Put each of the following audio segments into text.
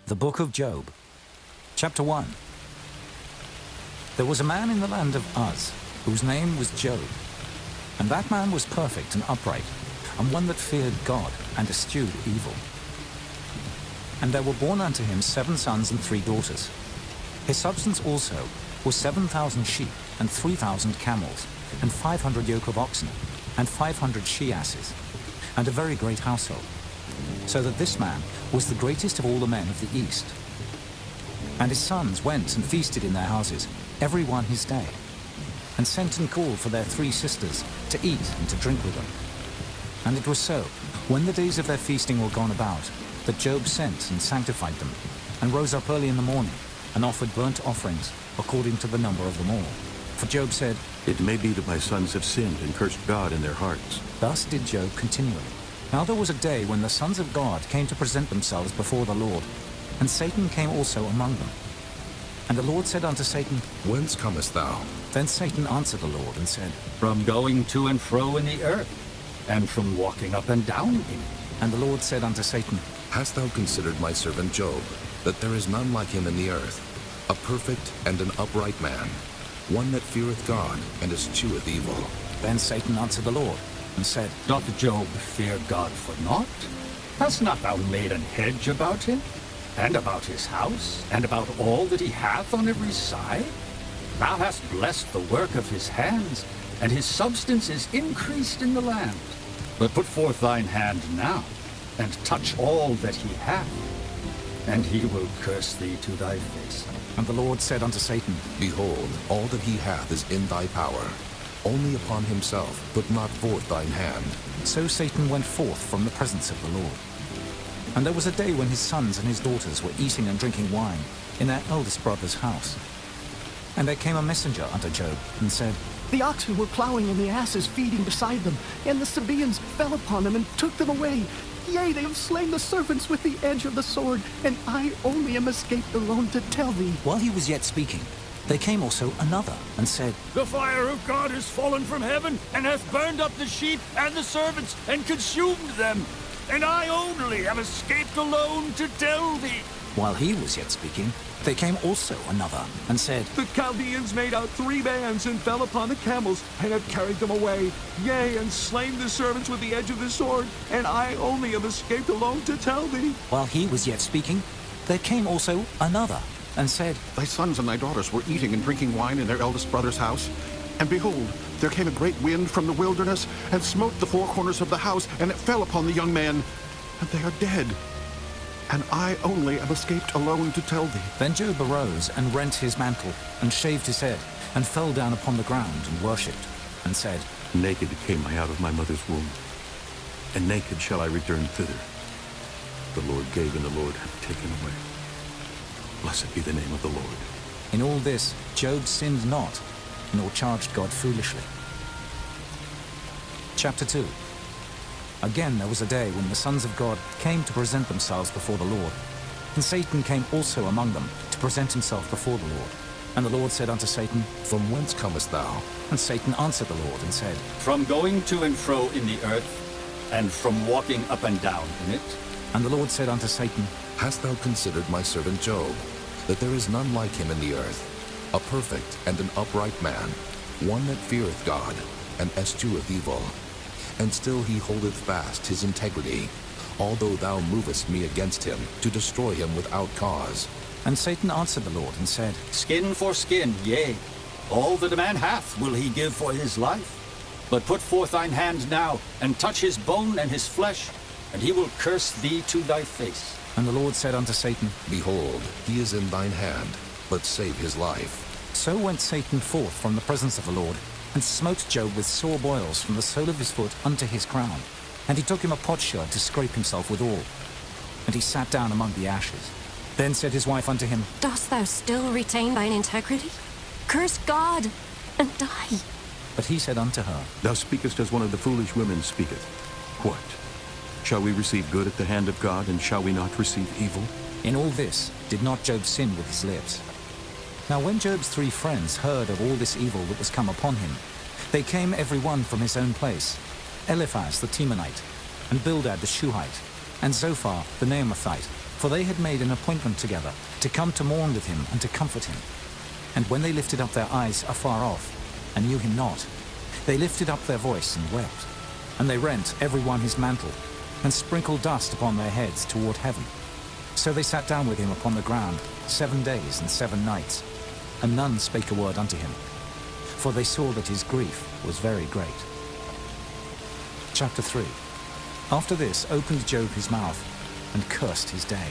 The Book of Job, Chapter 1. There was a man in the land of Uz, whose name was Job. And that man was perfect and upright, and one that feared God and eschewed evil. And there were born unto him 7 sons and 3 daughters. His substance also was 7,000 sheep, and 3,000 camels, and 500 yoke of oxen, and 500 she-asses, and a very great household. So that this man was the greatest of all the men of the east. And his sons went and feasted in their houses, every one his day, and sent and called for their 3 sisters to eat and to drink with them. And it was so, when the days of their feasting were gone about, that Job sent and sanctified them, and rose up early in the morning, and offered burnt offerings according to the number of them all. For Job said, It may be that my sons have sinned and cursed God in their hearts. Thus did Job continually. Now there was a day when the sons of God came to present themselves before the Lord, and Satan came also among them. And the Lord said unto Satan, Whence comest thou? Then Satan answered the Lord and said, From going to and fro in the earth, and from walking up and down in it. And the Lord said unto Satan, Hast thou considered my servant Job, that there is none like him in the earth, a perfect and an upright man, one that feareth God and escheweth evil? Then Satan answered the Lord and said, Doth Job fear God for naught? Hast not thou made an hedge about him, and about his house, and about all that he hath on every side? Thou hast blessed the work of his hands, and his substance is increased in the land. But put forth thine hand now, and touch all that he hath, and he will curse thee to thy face. And the Lord said unto Satan, Behold, all that he hath is in thy power. Only upon himself put not forth thine hand. So Satan went forth from the presence of the Lord. And there was a day when his sons and his daughters were eating and drinking wine in their eldest brother's house. And there came a messenger unto Job, and said, The oxen were plowing and the asses feeding beside them, and the Sabaeans fell upon them and took them away. Yea, they have slain the servants with the edge of the sword, and I only am escaped alone to tell thee. While he was yet speaking, there came also another, and said, The fire of God is fallen from heaven, and hath burned up the sheep and the servants, and consumed them. And I only am escaped alone to tell thee. While he was yet speaking, there came also another, and said, The Chaldeans made out 3 bands, and fell upon the camels, and have carried them away. Yea, and slain the servants with the edge of the sword, and I only have escaped alone to tell thee. While he was yet speaking, there came also another, and said, Thy sons and thy daughters were eating and drinking wine in their eldest brother's house. And behold, there came a great wind from the wilderness, and smote the 4 corners of the house, and it fell upon the young men, and they are dead. And I only am escaped alone to tell thee. Then Job arose and rent his mantle, and shaved his head, and fell down upon the ground, and worshipped, and said, Naked came I out of my mother's womb, and naked shall I return thither. The Lord gave, and the Lord hath taken away. Blessed be the name of the Lord. In all this Job sinned not, nor charged God foolishly. Chapter 2. Again there was a day when the sons of God came to present themselves before the Lord. And Satan came also among them to present himself before the Lord. And the Lord said unto Satan, From whence comest thou? And Satan answered the Lord and said, From going to and fro in the earth, and from walking up and down in it. And the Lord said unto Satan, Hast thou considered my servant Job, that there is none like him in the earth, a perfect and an upright man, one that feareth God, and escheweth evil? And still he holdeth fast his integrity, although thou movest me against him, to destroy him without cause. And Satan answered the Lord and said, Skin for skin, yea, all that a man hath will he give for his life. But put forth thine hand now, and touch his bone and his flesh, and he will curse thee to thy face. And the Lord said unto Satan, Behold, he is in thine hand, but save his life. So went Satan forth from the presence of the Lord, and smote Job with sore boils from the sole of his foot unto his crown. And he took him a potsherd to scrape himself withal. And he sat down among the ashes. Then said his wife unto him, Dost thou still retain thine integrity? Curse God, and die. But he said unto her, Thou speakest as one of the foolish women speaketh. What? Shall we receive good at the hand of God, and shall we not receive evil? In all this did not Job sin with his lips. Now when Job's 3 friends heard of all this evil that was come upon him, they came every one from his own place, Eliphaz the Temanite, and Bildad the Shuhite, and Zophar the Naamathite, for they had made an appointment together to come to mourn with him and to comfort him. And when they lifted up their eyes afar off, and knew him not, they lifted up their voice and wept. And they rent every one his mantle, and sprinkled dust upon their heads toward heaven. So they sat down with him upon the ground 7 days and 7 nights, and none spake a word unto him, for they saw that his grief was very great. Chapter 3. After this opened Job his mouth, and cursed his day.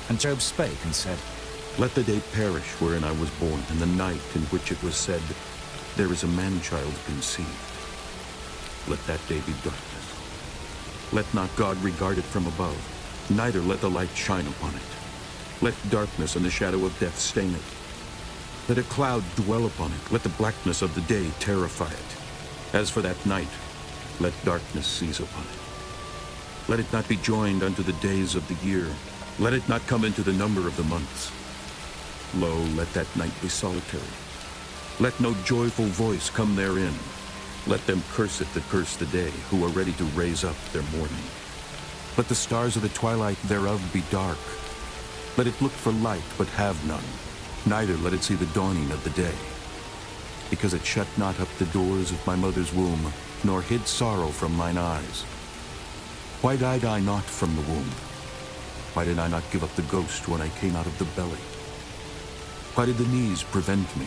And Job spake and said, Let the day perish wherein I was born, and the night in which it was said, There is a man-child conceived. Let that day be darkness. Let not God regard it from above, neither let the light shine upon it. Let darkness and the shadow of death stain it. Let a cloud dwell upon it. Let the blackness of the day terrify it. As for that night, let darkness seize upon it. Let it not be joined unto the days of the year. Let it not come into the number of the months. Lo, let that night be solitary. Let no joyful voice come therein. Let them curse it that curse the day, who are ready to raise up their mourning. Let the stars of the twilight thereof be dark. Let it look for light, but have none. Neither let it see the dawning of the day. Because it shut not up the doors of my mother's womb, nor hid sorrow from mine eyes. Why died I not from the womb? Why did I not give up the ghost when I came out of the belly? Why did the knees prevent me?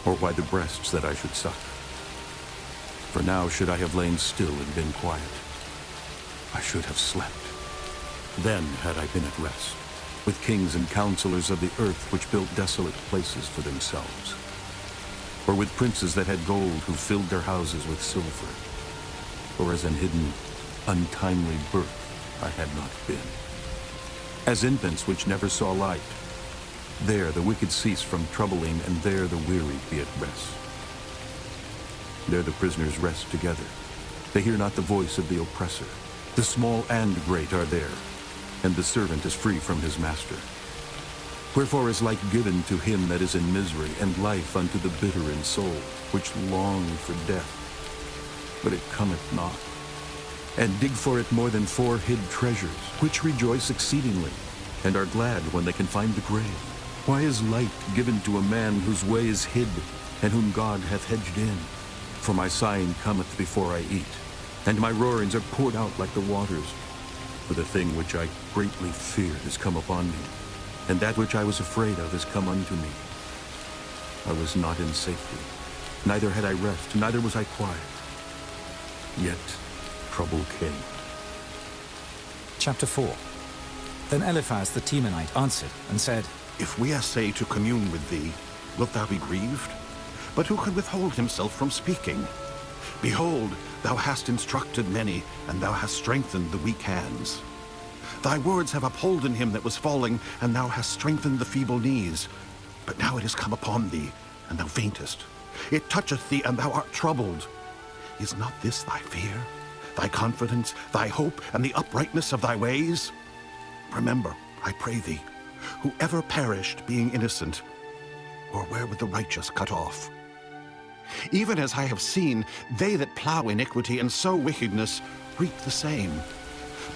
Or why the breasts that I should suck? For now should I have lain still and been quiet. I should have slept. Then had I been at rest, with kings and counselors of the earth which built desolate places for themselves. Or with princes that had gold who filled their houses with silver. Or as an hidden, untimely birth I had not been. As infants which never saw light, there the wicked cease from troubling, and there the weary be at rest. There the prisoners rest together. They hear not the voice of the oppressor. The small and great are there, and the servant is free from his master. Wherefore is light given to him that is in misery, and life unto the bitter in soul, which long for death, but it cometh not. And dig for it more than 4 hid treasures, which rejoice exceedingly, and are glad when they can find the grave. Why is light given to a man whose way is hid, and whom God hath hedged in? For my sighing cometh before I eat, and my roarings are poured out like the waters. For the thing which I greatly feared is come upon me, and that which I was afraid of is come unto me. I was not in safety, neither had I rest, neither was I quiet. Yet trouble came. Chapter 4. Then Eliphaz the Temanite answered and said, If we essay to commune with thee, wilt thou be grieved? But who can withhold himself from speaking? Behold, thou hast instructed many, and thou hast strengthened the weak hands. Thy words have upholden him that was falling, and thou hast strengthened the feeble knees. But now it is come upon thee, and thou faintest. It toucheth thee, and thou art troubled. Is not this thy fear, thy confidence, thy hope, and the uprightness of thy ways? Remember, I pray thee, who ever perished being innocent, or where would the righteous cut off? Even as I have seen, they that plow iniquity and sow wickedness reap the same.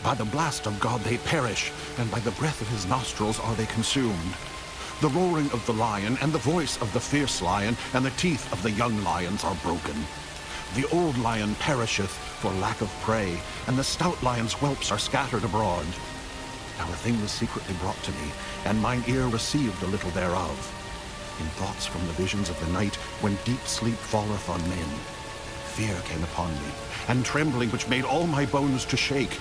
By the blast of God they perish, and by the breath of his nostrils are they consumed. The roaring of the lion, and the voice of the fierce lion, and the teeth of the young lions are broken. The old lion perisheth for lack of prey, and the stout lion's whelps are scattered abroad. Now a thing was secretly brought to me, and mine ear received a little thereof. In thoughts from the visions of the night, when deep sleep falleth on men, fear came upon me, and trembling which made all my bones to shake.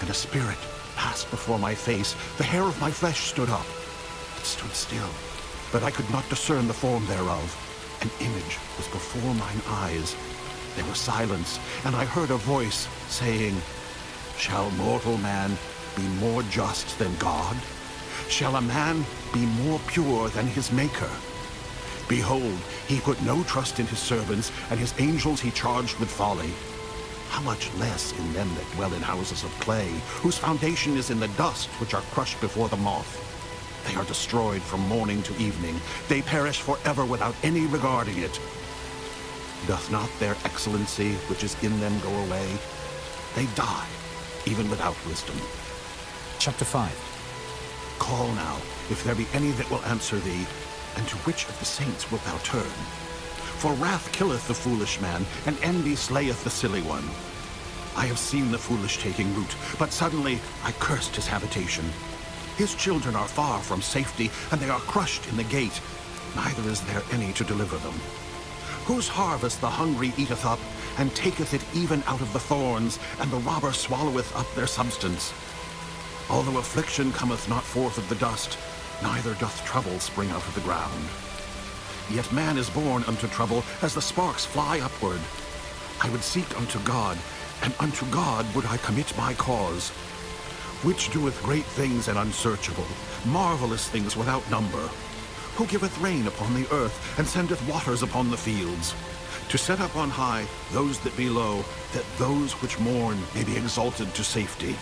And a spirit passed before my face, the hair of my flesh stood up. It stood still, but I could not discern the form thereof. An image was before mine eyes. There was silence, and I heard a voice saying, Shall mortal man be more just than God? Shall a man be more pure than his Maker? Behold, he put no trust in his servants, and his angels he charged with folly. How much less in them that dwell in houses of clay, whose foundation is in the dust, which are crushed before the moth. They are destroyed from morning to evening. They perish forever without any regarding it. Doth not their excellency which is in them go away? They die, even without wisdom. Chapter 5. Call now, if there be any that will answer thee, and to which of the saints wilt thou turn? For wrath killeth the foolish man, and envy slayeth the silly one. I have seen the foolish taking root, but suddenly I cursed his habitation. His children are far from safety, and they are crushed in the gate. Neither is there any to deliver them. Whose harvest the hungry eateth up, and taketh it even out of the thorns, and the robber swalloweth up their substance. Although affliction cometh not forth of the dust, neither doth trouble spring out of the ground. Yet man is born unto trouble, as the sparks fly upward. I would seek unto God, and unto God would I commit my cause, which doeth great things and unsearchable, marvelous things without number, who giveth rain upon the earth, and sendeth waters upon the fields, to set up on high those that be low, that those which mourn may be exalted to safety.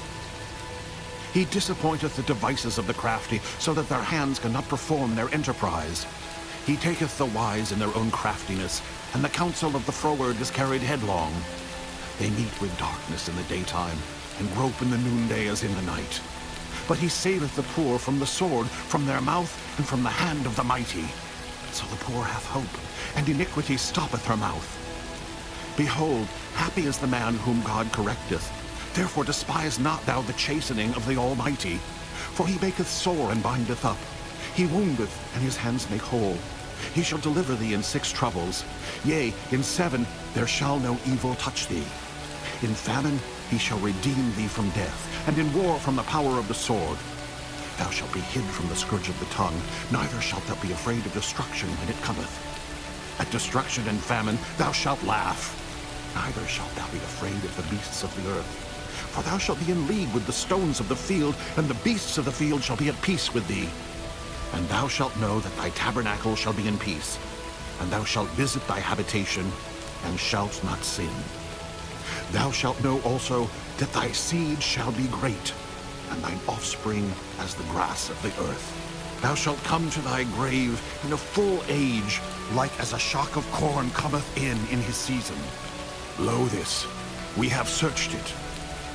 He disappointeth the devices of the crafty, so that their hands cannot perform their enterprise. He taketh the wise in their own craftiness, and the counsel of the froward is carried headlong. They meet with darkness in the daytime, and grope in the noonday as in the night. But he saveth the poor from the sword, from their mouth, and from the hand of the mighty. So the poor hath hope, and iniquity stoppeth her mouth. Behold, happy is the man whom God correcteth. Therefore despise not thou the chastening of the Almighty. For he maketh sore and bindeth up. He woundeth, and his hands make whole. He shall deliver thee in 6 troubles. Yea, in 7 there shall no evil touch thee. In famine he shall redeem thee from death, and in war from the power of the sword. Thou shalt be hid from the scourge of the tongue, neither shalt thou be afraid of destruction when it cometh. At destruction and famine thou shalt laugh, neither shalt thou be afraid of the beasts of the earth. For thou shalt be in league with the stones of the field, and the beasts of the field shall be at peace with thee. And thou shalt know that thy tabernacle shall be in peace, and thou shalt visit thy habitation, and shalt not sin. Thou shalt know also that thy seed shall be great, and thine offspring as the grass of the earth. Thou shalt come to thy grave in a full age, like as a shock of corn cometh in his season. Lo this, we have searched it,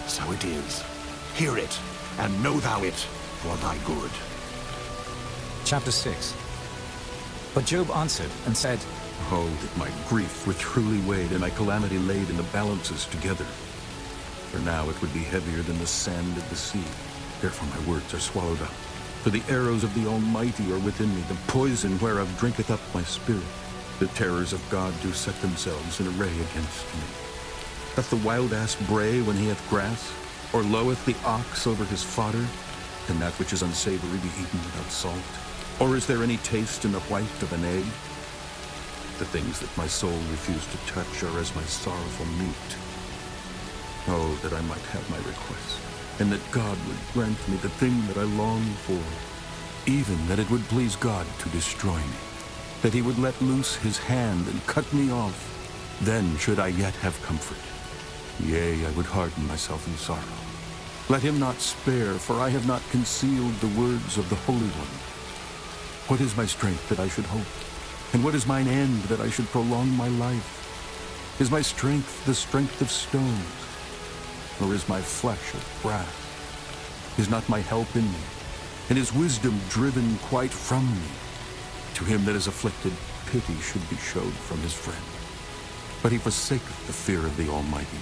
so it is. Hear it, and know thou it for thy good. Chapter 6. But Job answered and said, Oh, that my grief were truly weighed, and my calamity laid in the balances together. For now it would be heavier than the sand of the sea. Therefore my words are swallowed up. For the arrows of the Almighty are within me, the poison whereof drinketh up my spirit. The terrors of God do set themselves in array against me. Doth the wild ass bray when he hath grass? Or loweth the ox over his fodder? Can that which is unsavory be eaten without salt? Or is there any taste in the white of an egg? The things that my soul refused to touch are as my sorrowful meat. Oh, that I might have my request, and that God would grant me the thing that I long for, even that it would please God to destroy me, that he would let loose his hand and cut me off. Then should I yet have comfort. Yea, I would harden myself in sorrow. Let him not spare, for I have not concealed the words of the Holy One. What is my strength that I should hope? And what is mine end that I should prolong my life? Is my strength the strength of stones? Or is my flesh of brass? Is not my help in me? And is wisdom driven quite from me? To him that is afflicted, pity should be showed from his friend. But he forsaketh the fear of the Almighty.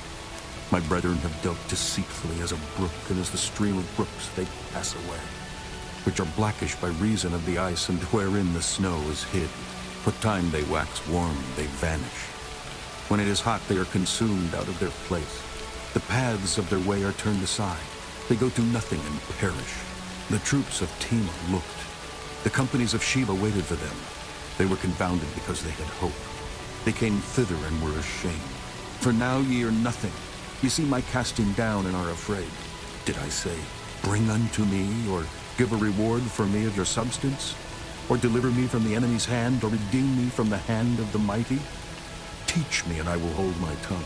My brethren have dealt deceitfully as a brook, and as the stream of brooks they pass away, which are blackish by reason of the ice, and wherein the snow is hid. What time they wax warm, they vanish. When it is hot, they are consumed out of their place. The paths of their way are turned aside. They go to nothing and perish. The troops of Timah looked. The companies of Sheba waited for them. They were confounded because they had hope. They came thither and were ashamed. For now ye are nothing. Ye see my casting down and are afraid. Did I say, bring unto me, or give a reward for me of your substance? Or deliver me from the enemy's hand, or redeem me from the hand of the mighty? Teach me, and I will hold my tongue.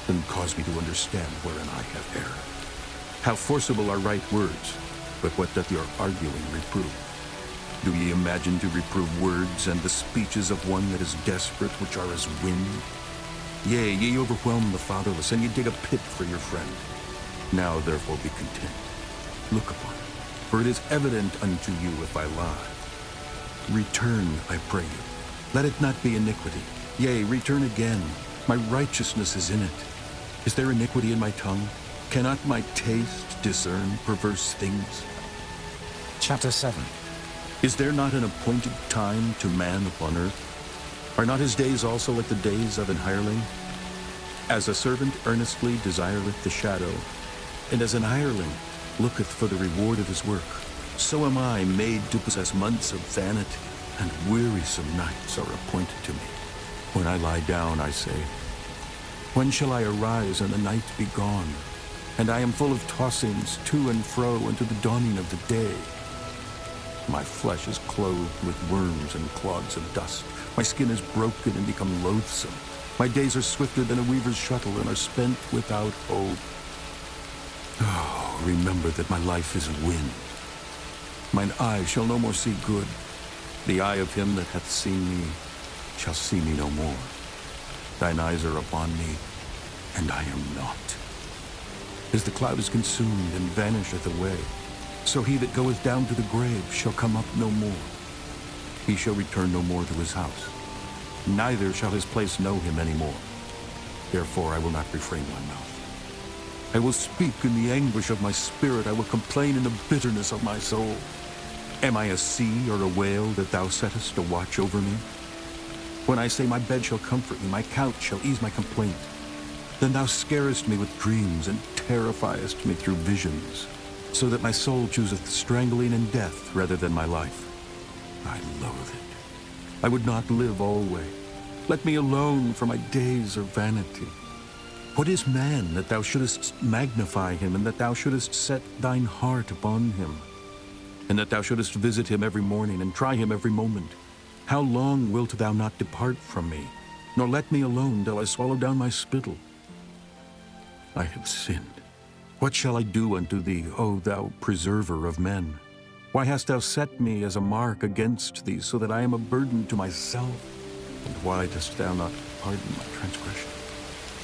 Then cause me to understand wherein I have erred. How forcible are right words, but what doth your arguing reprove? Do ye imagine to reprove words and the speeches of one that is desperate, which are as wind? Yea, ye overwhelm the fatherless, and ye dig a pit for your friend. Now therefore be content. Look upon it, for it is evident unto you if I lie. Return, I pray you. Let it not be iniquity. Yea, return again. My righteousness is in it. Is there iniquity in my tongue? Cannot my taste discern perverse things? Chapter 7. Is there not an appointed time to man upon earth? Are not his days also like the days of an hireling? As a servant earnestly desireth the shadow, and as an hireling looketh for the reward of his work, so am I made to possess months of vanity, and wearisome nights are appointed to me. When I lie down, I say, when shall I arise and the night be gone? And I am full of tossings to and fro unto the dawning of the day. My flesh is clothed with worms and clods of dust. My skin is broken and become loathsome. My days are swifter than a weaver's shuttle and are spent without hope. Oh, remember that my life is wind. Mine eye shall no more see good. The eye of him that hath seen me shall see me no more. Thine eyes are upon me, and I am not. As the cloud is consumed and vanisheth away, so he that goeth down to the grave shall come up no more. He shall return no more to his house, neither shall his place know him any more. Therefore I will not refrain my mouth. I will speak in the anguish of my spirit. I will complain in the bitterness of my soul. Am I a sea or a whale that thou settest a watch over me? When I say my bed shall comfort me, my couch shall ease my complaint, then thou scarest me with dreams and terrifiest me through visions, so that my soul chooseth strangling and death rather than my life. I loathe it. I would not live alway. Let me alone, for my days are vanity. What is man that thou shouldest magnify him, and that thou shouldest set thine heart upon him, and that thou shouldest visit him every morning and try him every moment? How long wilt thou not depart from me, nor let me alone till I swallow down my spittle? I have sinned. What shall I do unto thee, O thou preserver of men? Why hast thou set me as a mark against thee, so that I am a burden to myself? And why dost thou not pardon my transgression,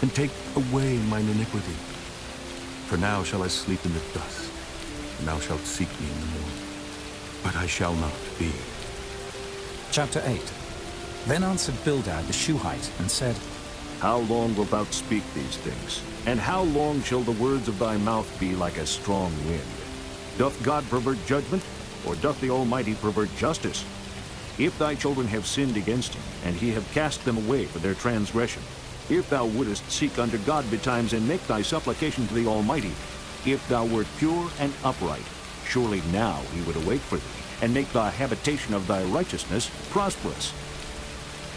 and take away mine iniquity? For now shall I sleep in the dust, and thou shalt seek me in the morning, but I shall not be. Chapter 8. Then answered Bildad the Shuhite, and said, How long wilt thou speak these things? And how long shall the words of thy mouth be like a strong wind? Doth God pervert judgment, or doth the Almighty pervert justice? If thy children have sinned against him, and he have cast them away for their transgression, if thou wouldest seek unto God betimes, and make thy supplication to the Almighty, if thou wert pure and upright, surely now he would awake for thee, and make the habitation of thy righteousness prosperous.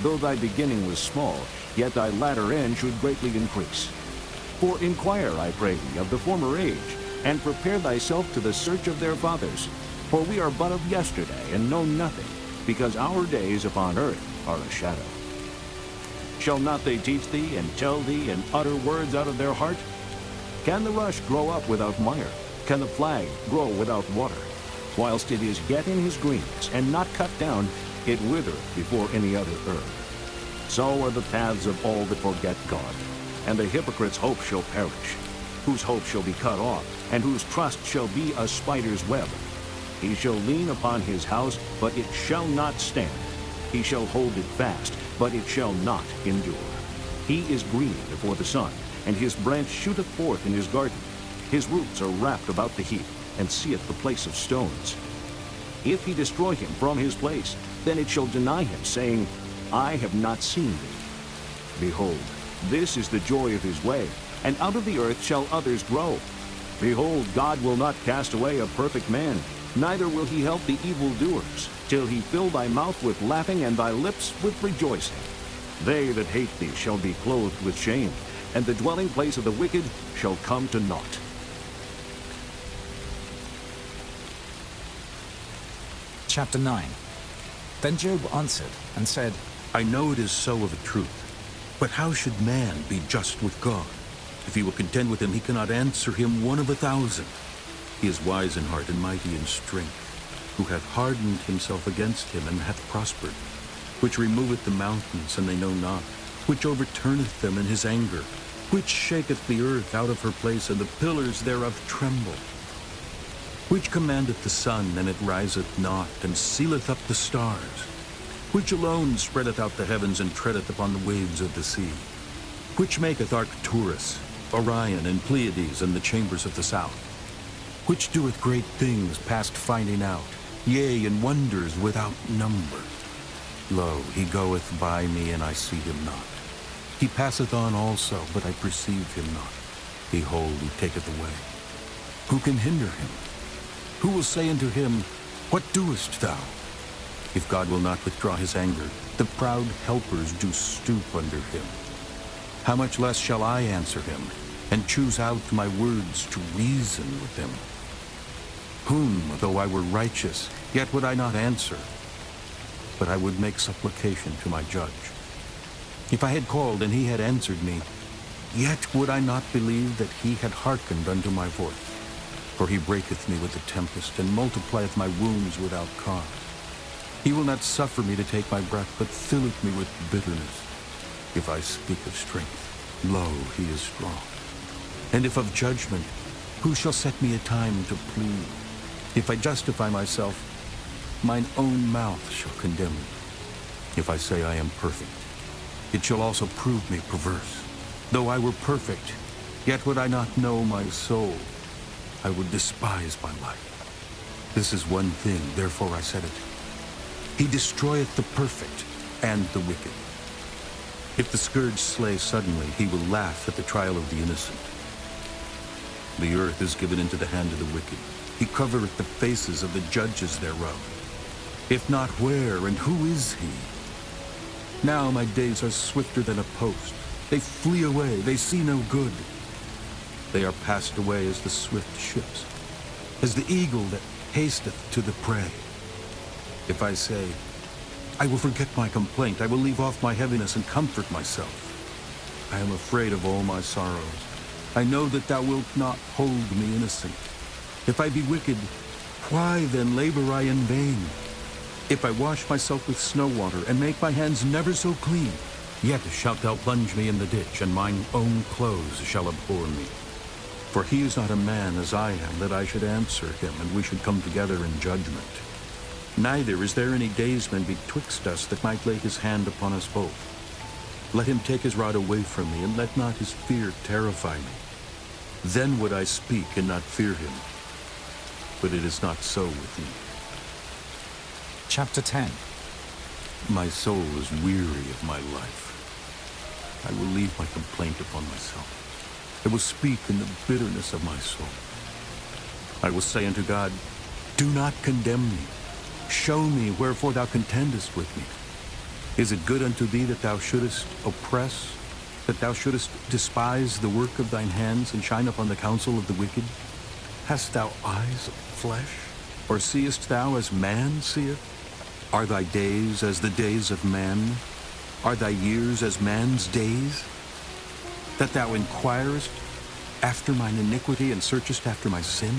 Though thy beginning was small, yet thy latter end should greatly increase. For inquire, I pray thee, of the former age, and prepare thyself to the search of their fathers. For we are but of yesterday, and know nothing, because our days upon earth are a shadow. Shall not they teach thee, and tell thee, and utter words out of their heart? Can the rush grow up without mire? Can the flag grow without water? Whilst it is yet in his greenness, and not cut down, it withereth before any other herb. So are the paths of all that forget God, and the hypocrite's hope shall perish, whose hope shall be cut off, and whose trust shall be a spider's web. He shall lean upon his house, but it shall not stand. He shall hold it fast, but it shall not endure. He is green before the sun, and his branch shooteth forth in his garden. His roots are wrapped about the heap, and seeth the place of stones. If he destroy him from his place, then it shall deny him, saying, I have not seen thee. Behold, this is the joy of his way, and out of the earth shall others grow. Behold, God will not cast away a perfect man, neither will he help the evildoers, till he fill thy mouth with laughing and thy lips with rejoicing. They that hate thee shall be clothed with shame, and the dwelling place of the wicked shall come to naught. Chapter 9. Then Job answered and said, I know it is so of a truth, but how should man be just with God? If he will contend with him, he cannot answer him 1 of 1,000. He is wise in heart and mighty in strength, who hath hardened himself against him and hath prospered, which removeth the mountains, and they know not, which overturneth them in his anger, which shaketh the earth out of her place, and the pillars thereof tremble. Which commandeth the sun, and it riseth not, and sealeth up the stars? Which alone spreadeth out the heavens, and treadeth upon the waves of the sea? Which maketh Arcturus, Orion, and Pleiades, and the chambers of the south? Which doeth great things past finding out, yea, and wonders without number? Lo, he goeth by me, and I see him not. He passeth on also, but I perceive him not. Behold, he taketh away. Who can hinder him? Who will say unto him, What doest thou? If God will not withdraw his anger, the proud helpers do stoop under him. How much less shall I answer him, and choose out my words to reason with him? Whom, though I were righteous, yet would I not answer, but I would make supplication to my judge. If I had called, and he had answered me, yet would I not believe that he had hearkened unto my voice. For he breaketh me with the tempest, and multiplieth my wounds without cause. He will not suffer me to take my breath, but filleth me with bitterness. If I speak of strength, lo, he is strong. And if of judgment, who shall set me a time to plead? If I justify myself, mine own mouth shall condemn me. If I say I am perfect, it shall also prove me perverse. Though I were perfect, yet would I not know my soul. I would despise my life. This is one thing, therefore I said it. He destroyeth the perfect and the wicked. If the scourge slay suddenly, he will laugh at the trial of the innocent. The earth is given into the hand of the wicked. He covereth the faces of the judges thereof. If not, where and who is he? Now my days are swifter than a post. They flee away, they see no good. They are passed away as the swift ships, as the eagle that hasteth to the prey. If I say, I will forget my complaint, I will leave off my heaviness and comfort myself. I am afraid of all my sorrows. I know that thou wilt not hold me innocent. If I be wicked, why then labor I in vain? If I wash myself with snow water, and make my hands never so clean, yet shalt thou plunge me in the ditch, and mine own clothes shall abhor me. For he is not a man as I am, that I should answer him, and we should come together in judgment. Neither is there any daysman betwixt us that might lay his hand upon us both. Let him take his rod away from me, and let not his fear terrify me. Then would I speak and not fear him. But it is not so with me. Chapter 10. My soul is weary of my life. I will leave my complaint upon myself. I will speak in the bitterness of my soul. I will say unto God, Do not condemn me. Show me wherefore thou contendest with me. Is it good unto thee that thou shouldest oppress, that thou shouldest despise the work of thine hands, and shine upon the counsel of the wicked? Hast thou eyes of flesh, or seest thou as man seeth? Are thy days as the days of man? Are thy years as man's days? That thou inquirest after mine iniquity, and searchest after my sin?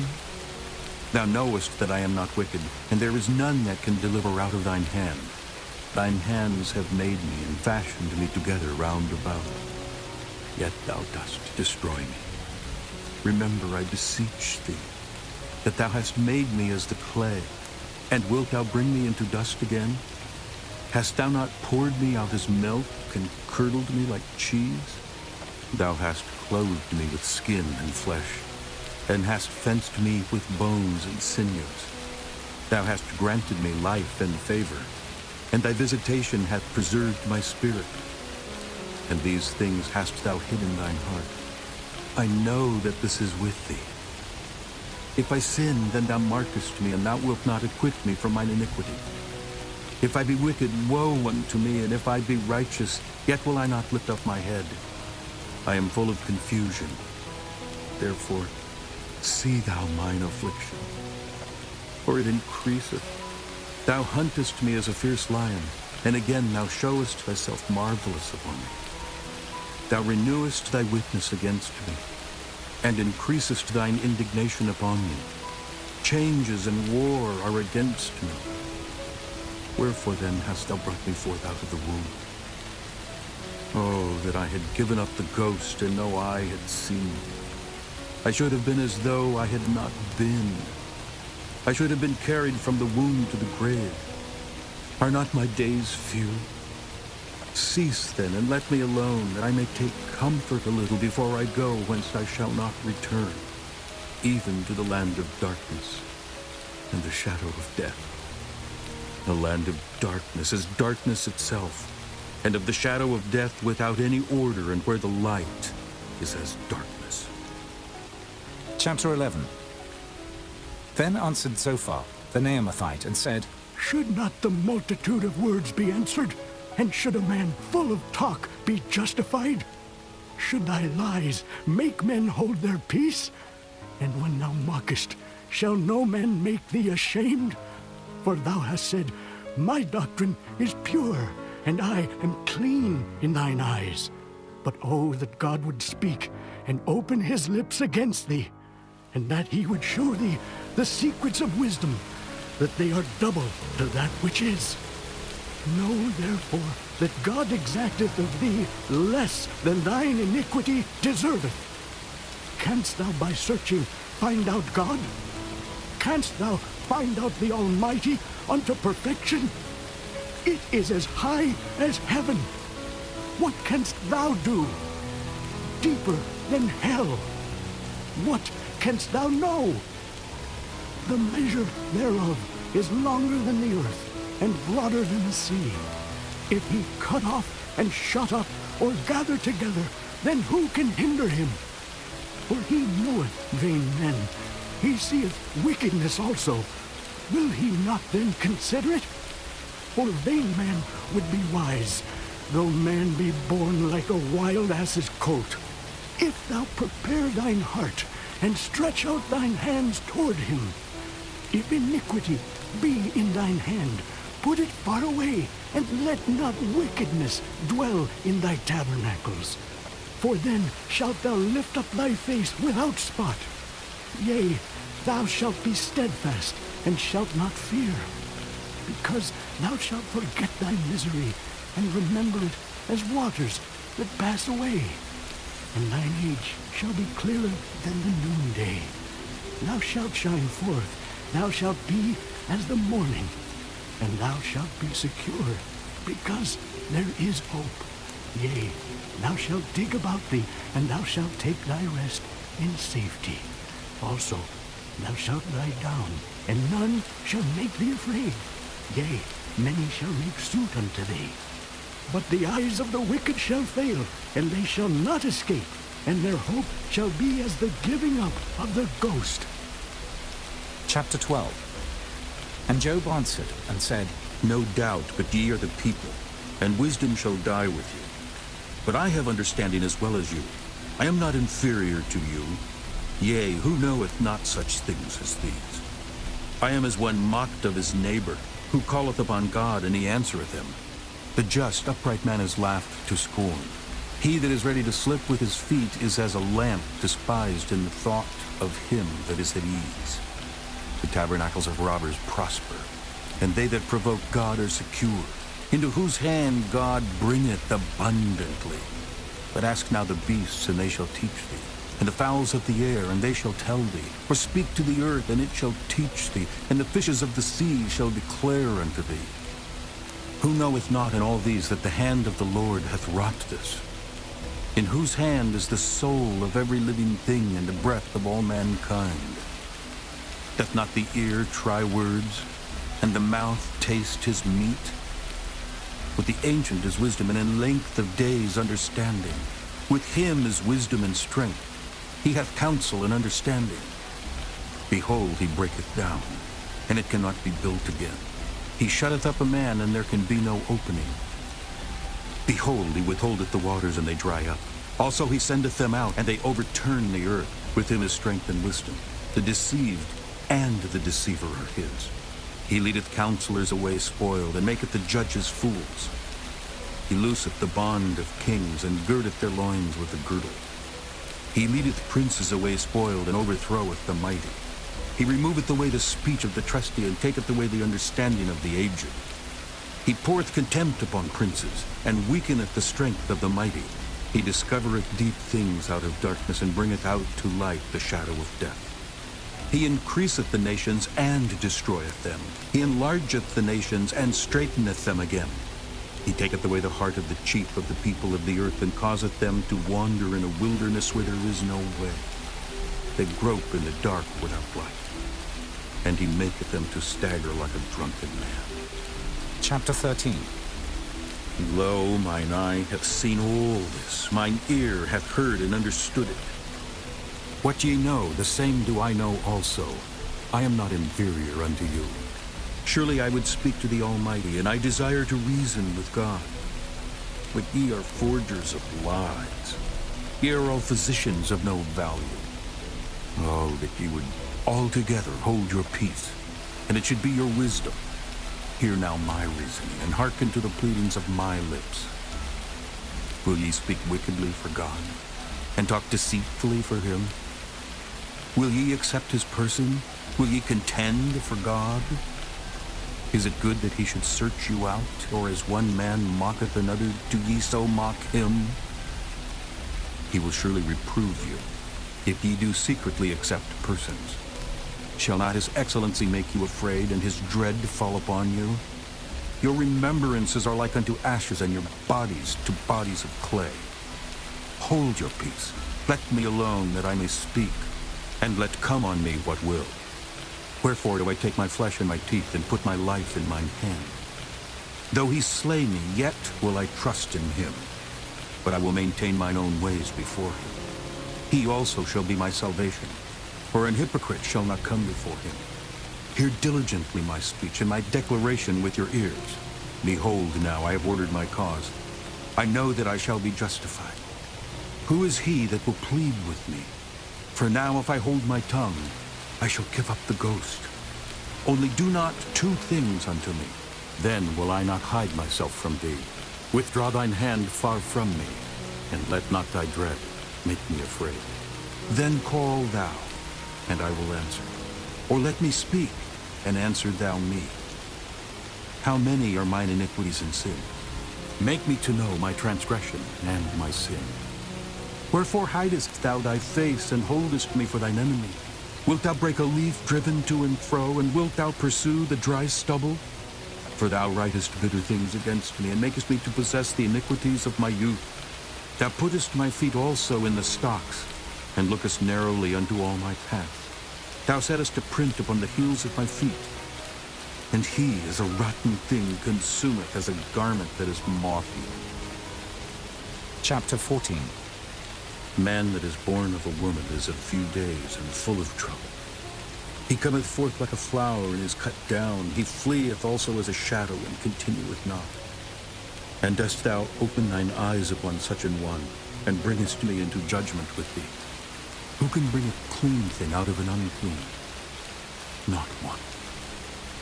Thou knowest that I am not wicked, and there is none that can deliver out of thine hand. Thine hands have made me, and fashioned me together round about. Yet thou dost destroy me. Remember, I beseech thee, that thou hast made me as the clay, and wilt thou bring me into dust again? Hast thou not poured me out as milk, and curdled me like cheese? Thou hast clothed me with skin and flesh, and hast fenced me with bones and sinews. Thou hast granted me life and favor, and thy visitation hath preserved my spirit. And these things hast thou hid in thine heart. I know that this is with thee. If I sin, then thou markest me, and thou wilt not acquit me from mine iniquity. If I be wicked, woe unto me, and if I be righteous, yet will I not lift up my head. I am full of confusion. Therefore, see thou mine affliction, for it increaseth. Thou huntest me as a fierce lion, and again thou showest thyself marvelous upon me. Thou renewest thy witness against me, and increasest thine indignation upon me. Changes and war are against me. Wherefore then hast thou brought me forth out of the womb? Oh, that I had given up the ghost, and no eye had seen me. I should have been as though I had not been. I should have been carried from the womb to the grave. Are not my days few? Cease then, and let me alone, that I may take comfort a little before I go whence I shall not return, even to the land of darkness and the shadow of death. The land of darkness is darkness itself, and of the shadow of death without any order, and where the light is as darkness. Chapter 11. Then answered Zophar, the Naamathite, and said, Should not the multitude of words be answered? And should a man full of talk be justified? Should thy lies make men hold their peace? And when thou mockest, shall no man make thee ashamed? For thou hast said, My doctrine is pure, and I am clean in thine eyes. But oh, that God would speak and open his lips against thee, and that he would show thee the secrets of wisdom, that they are double to that which is. Know therefore that God exacteth of thee less than thine iniquity deserveth. Canst thou by searching find out God? Canst thou find out the Almighty unto perfection? It is as high as heaven. What canst thou do? Deeper than hell. What canst thou know? The measure thereof is longer than the earth, and broader than the sea. If he cut off and shut up, or gather together, then who can hinder him? For he knoweth vain men. He seeth wickedness also. Will he not then consider it? For vain man would be wise, though man be born like a wild ass's colt. If thou prepare thine heart, and stretch out thine hands toward him, if iniquity be in thine hand, put it far away, and let not wickedness dwell in thy tabernacles. For then shalt thou lift up thy face without spot. Yea, thou shalt be steadfast, and shalt not fear. Because thou shalt forget thy misery, and remember it as waters that pass away. And thine age shall be clearer than the noonday. Thou shalt shine forth, thou shalt be as the morning, and thou shalt be secure, because there is hope. Yea, thou shalt dig about thee, and thou shalt take thy rest in safety. Also, thou shalt lie down, and none shall make thee afraid. Yea, many shall make suit unto thee. But the eyes of the wicked shall fail, and they shall not escape, and their hope shall be as the giving up of the ghost. Chapter 12. And Job answered and said, No doubt, but ye are the people, and wisdom shall die with you. But I have understanding as well as you. I am not inferior to you. Yea, who knoweth not such things as these? I am as one mocked of his neighbor, who calleth upon God, and he answereth him. The just, upright man is laughed to scorn. He that is ready to slip with his feet is as a lamp despised in the thought of him that is at ease. The tabernacles of robbers prosper, and they that provoke God are secure, into whose hand God bringeth abundantly. But ask now the beasts, and they shall teach thee, and the fowls of the air, and they shall tell thee. Or speak to the earth, and it shall teach thee, and the fishes of the sea shall declare unto thee. Who knoweth not in all these that the hand of the Lord hath wrought this? In whose hand is the soul of every living thing, and the breath of all mankind? Doth not the ear try words, and the mouth taste his meat? With the ancient is wisdom, and in length of days understanding. With him is wisdom and strength. He hath counsel and understanding. Behold, he breaketh down, and it cannot be built again. He shutteth up a man, and there can be no opening. Behold, he withholdeth the waters, and they dry up. Also he sendeth them out, and they overturn the earth. With him is strength and wisdom. The deceived and the deceiver are his. He leadeth counselors away spoiled, and maketh the judges fools. He looseth the bond of kings, and girdeth their loins with a girdle. He leadeth princes away spoiled, and overthroweth the mighty. He removeth away the speech of the trusty, and taketh away the understanding of the aged. He poureth contempt upon princes, and weakeneth the strength of the mighty. He discovereth deep things out of darkness, and bringeth out to light the shadow of death. He increaseth the nations and destroyeth them. He enlargeth the nations and straighteneth them again. He taketh away the heart of the chief of the people of the earth, and causeth them to wander in a wilderness where there is no way. They grope in the dark without light, and he maketh them to stagger like a drunken man. Chapter 13. Lo, mine eye hath seen all this, mine ear hath heard and understood it. What ye know, the same do I know also. I am not inferior unto you. Surely I would speak to the Almighty, and I desire to reason with God. But ye are forgers of lies. Ye are all physicians of no value. Oh, that ye would altogether hold your peace, and it should be your wisdom. Hear now my reasoning, and hearken to the pleadings of my lips. Will ye speak wickedly for God, and talk deceitfully for him? Will ye accept his person? Will ye contend for God? Is it good that he should search you out, or as one man mocketh another, do ye so mock him? He will surely reprove you, if ye do secretly accept persons. Shall not his excellency make you afraid, and his dread fall upon you? Your remembrances are like unto ashes, and your bodies to bodies of clay. Hold your peace. Let me alone, that I may speak, and let come on me what will. Wherefore do I take my flesh in my teeth, and put my life in mine hand? Though he slay me, yet will I trust in him. But I will maintain mine own ways before him. He also shall be my salvation, for an hypocrite shall not come before him. Hear diligently my speech, and my declaration with your ears. Behold, now I have ordered my cause. I know that I shall be justified. Who is he that will plead with me? For now if I hold my tongue, I shall give up the ghost. Only do not two things unto me. Then will I not hide myself from thee. Withdraw thine hand far from me, and let not thy dread make me afraid. Then call thou, and I will answer. Or let me speak, and answer thou me. How many are mine iniquities and sin? Make me to know my transgression and my sin. Wherefore hidest thou thy face, and holdest me for thine enemy? Wilt thou break a leaf driven to and fro, and wilt thou pursue the dry stubble? For thou writest bitter things against me, and makest me to possess the iniquities of my youth. Thou puttest my feet also in the stocks, and lookest narrowly unto all my paths. Thou settest a print upon the heels of my feet. And he, as a rotten thing, consumeth, as a garment that is moth-eaten. Chapter 14. Man that is born of a woman is of few days, and full of trouble. He cometh forth like a flower, and is cut down. He fleeth also as a shadow, and continueth not. And dost thou open thine eyes upon such an one, and bringest me into judgment with thee? Who can bring a clean thing out of an unclean? Not one.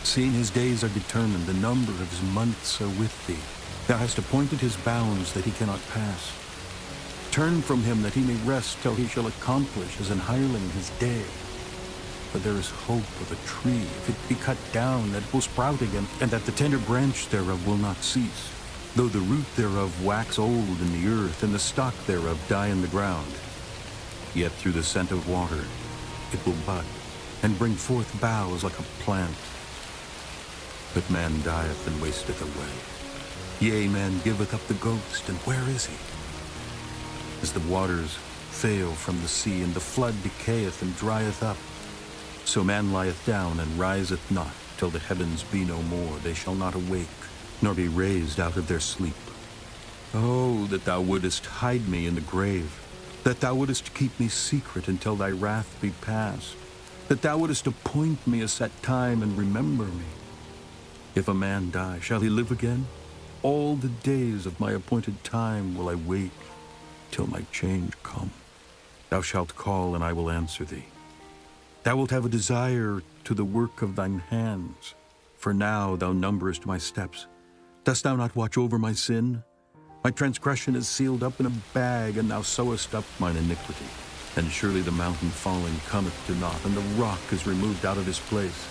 Seeing his days are determined, the number of his months are with thee. Thou hast appointed his bounds that he cannot pass. Turn from him that he may rest till he shall accomplish as an hireling his day. For there is hope of a tree, if it be cut down, that it will sprout again, and that the tender branch thereof will not cease. Though the root thereof wax old in the earth, and the stock thereof die in the ground, yet through the scent of water it will bud, and bring forth boughs like a plant. But man dieth and wasteth away. Yea, man giveth up the ghost, and where is he? As the waters fail from the sea, and the flood decayeth and drieth up, so man lieth down and riseth not, till the heavens be no more. They shall not awake, nor be raised out of their sleep. Oh, that thou wouldest hide me in the grave, that thou wouldest keep me secret until thy wrath be past, that thou wouldest appoint me a set time and remember me. If a man die, shall he live again? All the days of my appointed time will I wait, till my change come. Thou shalt call, and I will answer thee. Thou wilt have a desire to the work of thine hands, for now thou numberest my steps. Dost thou not watch over my sin? My transgression is sealed up in a bag, and thou sewest up mine iniquity. And surely the mountain falling cometh to naught, and the rock is removed out of his place.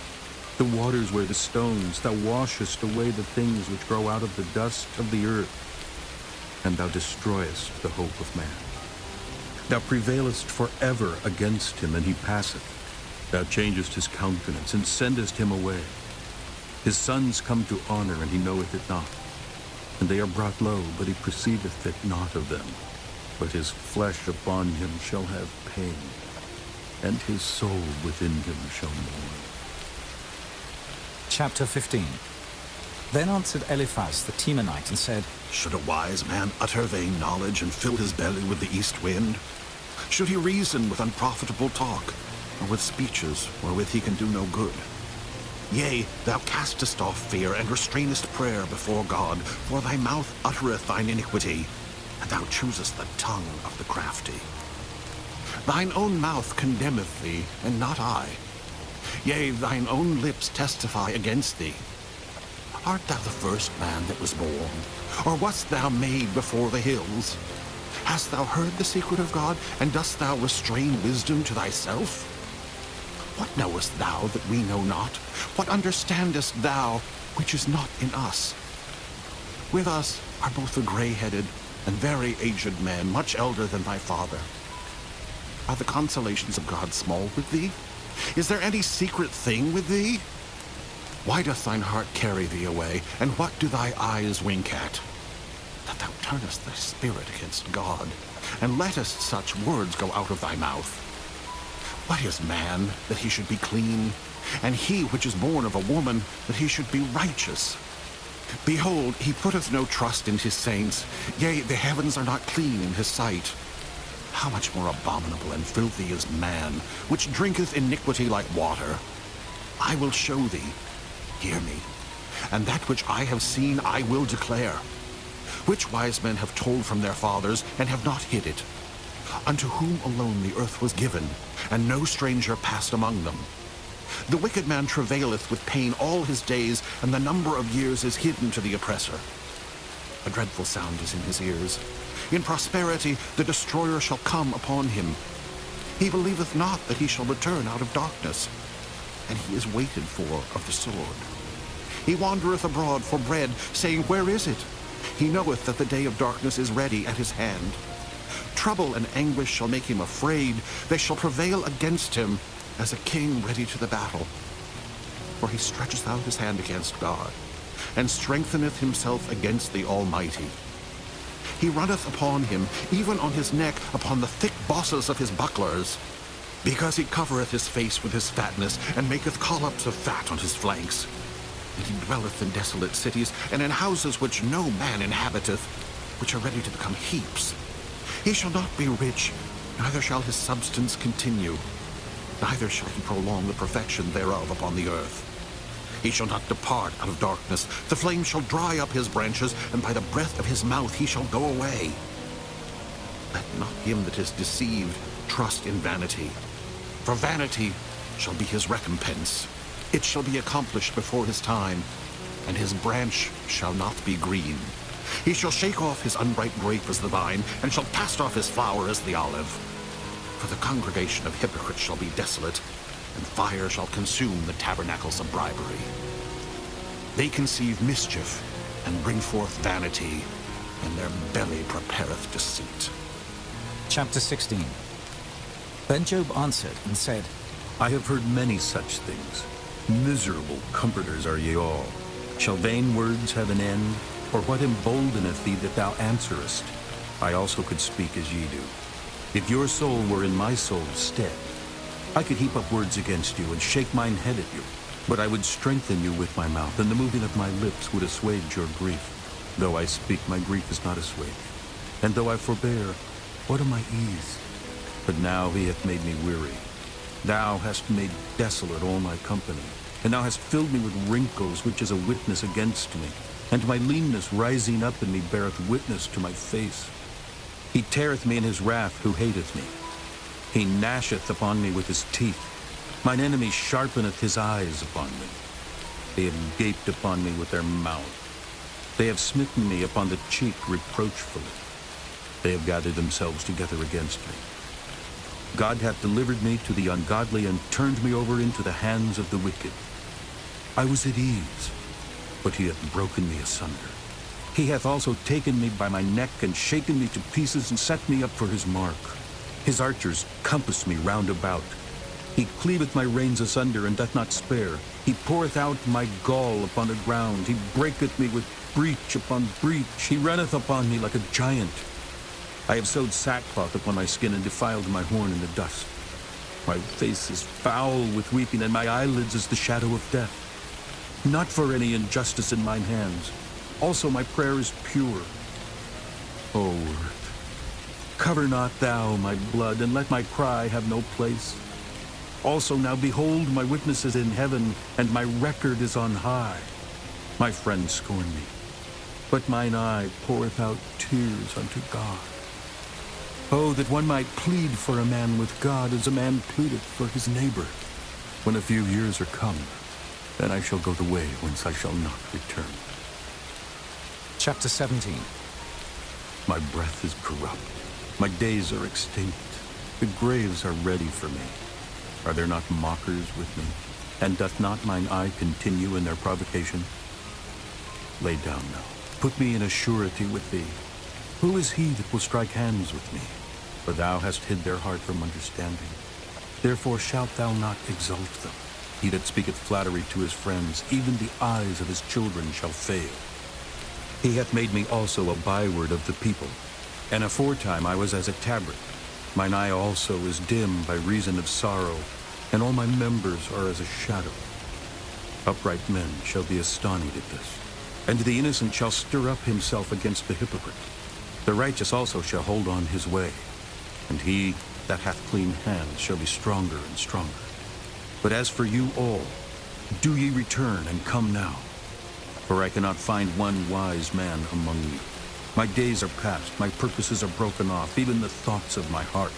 The waters wear the stones, thou washest away the things which grow out of the dust of the earth, and thou destroyest the hope of man. Thou prevailest forever against him, and he passeth. Thou changest his countenance, and sendest him away. His sons come to honor, and he knoweth it not. And they are brought low, but he perceiveth it not of them. But his flesh upon him shall have pain, and his soul within him shall mourn. Chapter 15. Then answered Eliphaz the Temanite and said, Should a wise man utter vain knowledge and fill his belly with the east wind? Should he reason with unprofitable talk, or with speeches wherewith he can do no good? Yea, thou castest off fear, and restrainest prayer before God, for thy mouth uttereth thine iniquity, and thou choosest the tongue of the crafty. Thine own mouth condemneth thee, and not I. Yea, thine own lips testify against thee. Art thou the first man that was born? Or wast thou made before the hills? Hast thou heard the secret of God, and dost thou restrain wisdom to thyself? What knowest thou that we know not? What understandest thou which is not in us? With us are both the gray-headed and very aged men, much elder than thy father. Are the consolations of God small with thee? Is there any secret thing with thee? Why doth thine heart carry thee away, and what do thy eyes wink at? That thou turnest thy spirit against God, and lettest such words go out of thy mouth. What is man, that he should be clean? And he which is born of a woman, that he should be righteous? Behold, he putteth no trust in his saints. Yea, the heavens are not clean in his sight. How much more abominable and filthy is man, which drinketh iniquity like water? I will show thee. Hear me. And that which I have seen I will declare. Which wise men have told from their fathers, and have not hid it? Unto whom alone the earth was given, and no stranger passed among them. The wicked man travaileth with pain all his days, and the number of years is hidden to the oppressor. A dreadful sound is in his ears. In prosperity the destroyer shall come upon him. He believeth not that he shall return out of darkness, and he is waited for of the sword. He wandereth abroad for bread, saying, Where is it? He knoweth that the day of darkness is ready at his hand. Trouble and anguish shall make him afraid. They shall prevail against him as a king ready to the battle. For he stretcheth out his hand against God, and strengtheneth himself against the Almighty. He runneth upon him, even on his neck, upon the thick bosses of his bucklers. Because he covereth his face with his fatness, and maketh collops of fat on his flanks. And he dwelleth in desolate cities, and in houses which no man inhabiteth, which are ready to become heaps. He shall not be rich, neither shall his substance continue, neither shall he prolong the perfection thereof upon the earth. He shall not depart out of darkness. The flame shall dry up his branches, and by the breath of his mouth he shall go away. Let not him that is deceived trust in vanity, for vanity shall be his recompense. It shall be accomplished before his time, and his branch shall not be green. He shall shake off his unripe grape as the vine, and shall cast off his flower as the olive. For the congregation of hypocrites shall be desolate, and fire shall consume the tabernacles of bribery. They conceive mischief, and bring forth vanity, and their belly prepareth deceit. Chapter 16. Then Job answered and said, I have heard many such things. Miserable comforters are ye all. Shall vain words have an end? Or what emboldeneth thee that thou answerest? I also could speak as ye do. If your soul were in my soul's stead, I could heap up words against you and shake mine head at you. But I would strengthen you with my mouth, and the moving of my lips would assuage your grief. Though I speak, my grief is not assuaged. And though I forbear, what am I eased? But now he hath made me weary. Thou hast made desolate all my company, and thou hast filled me with wrinkles, which is a witness against me. And my leanness rising up in me beareth witness to my face. He teareth me in his wrath who hateth me. He gnasheth upon me with his teeth. Mine enemy sharpeneth his eyes upon me. They have gaped upon me with their mouth. They have smitten me upon the cheek reproachfully. They have gathered themselves together against me. God hath delivered me to the ungodly, and turned me over into the hands of the wicked. I was at ease, but he hath broken me asunder. He hath also taken me by my neck, and shaken me to pieces, and set me up for his mark. His archers compass me round about. He cleaveth my reins asunder, and doth not spare. He poureth out my gall upon the ground. He breaketh me with breach upon breach. He runneth upon me like a giant. I have sewed sackcloth upon my skin, and defiled my horn in the dust. My face is foul with weeping, and my eyelids as the shadow of death. Not for any injustice in mine hands. Also my prayer is pure. O earth, cover not thou my blood, and let my cry have no place. Also now behold, my witness is in heaven, and my record is on high. My friends scorn me, but mine eye poureth out tears unto God. Oh, that one might plead for a man with God as a man pleadeth for his neighbor. When a few years are come, then I shall go the way whence I shall not return. Chapter 17. My breath is corrupt. My days are extinct. The graves are ready for me. Are there not mockers with me? And doth not mine eye continue in their provocation? Lay down now. Put me in a surety with thee. Who is he that will strike hands with me? For thou hast hid their heart from understanding. Therefore shalt thou not exalt them. He that speaketh flattery to his friends, even the eyes of his children shall fail. He hath made me also a byword of the people. And aforetime I was as a tabret. Mine eye also is dim by reason of sorrow, and all my members are as a shadow. Upright men shall be astonished at this, and the innocent shall stir up himself against the hypocrite. The righteous also shall hold on his way, and he that hath clean hands shall be stronger and stronger. But as for you all, do ye return and come now, for I cannot find one wise man among you. My days are past, my purposes are broken off, even the thoughts of my heart.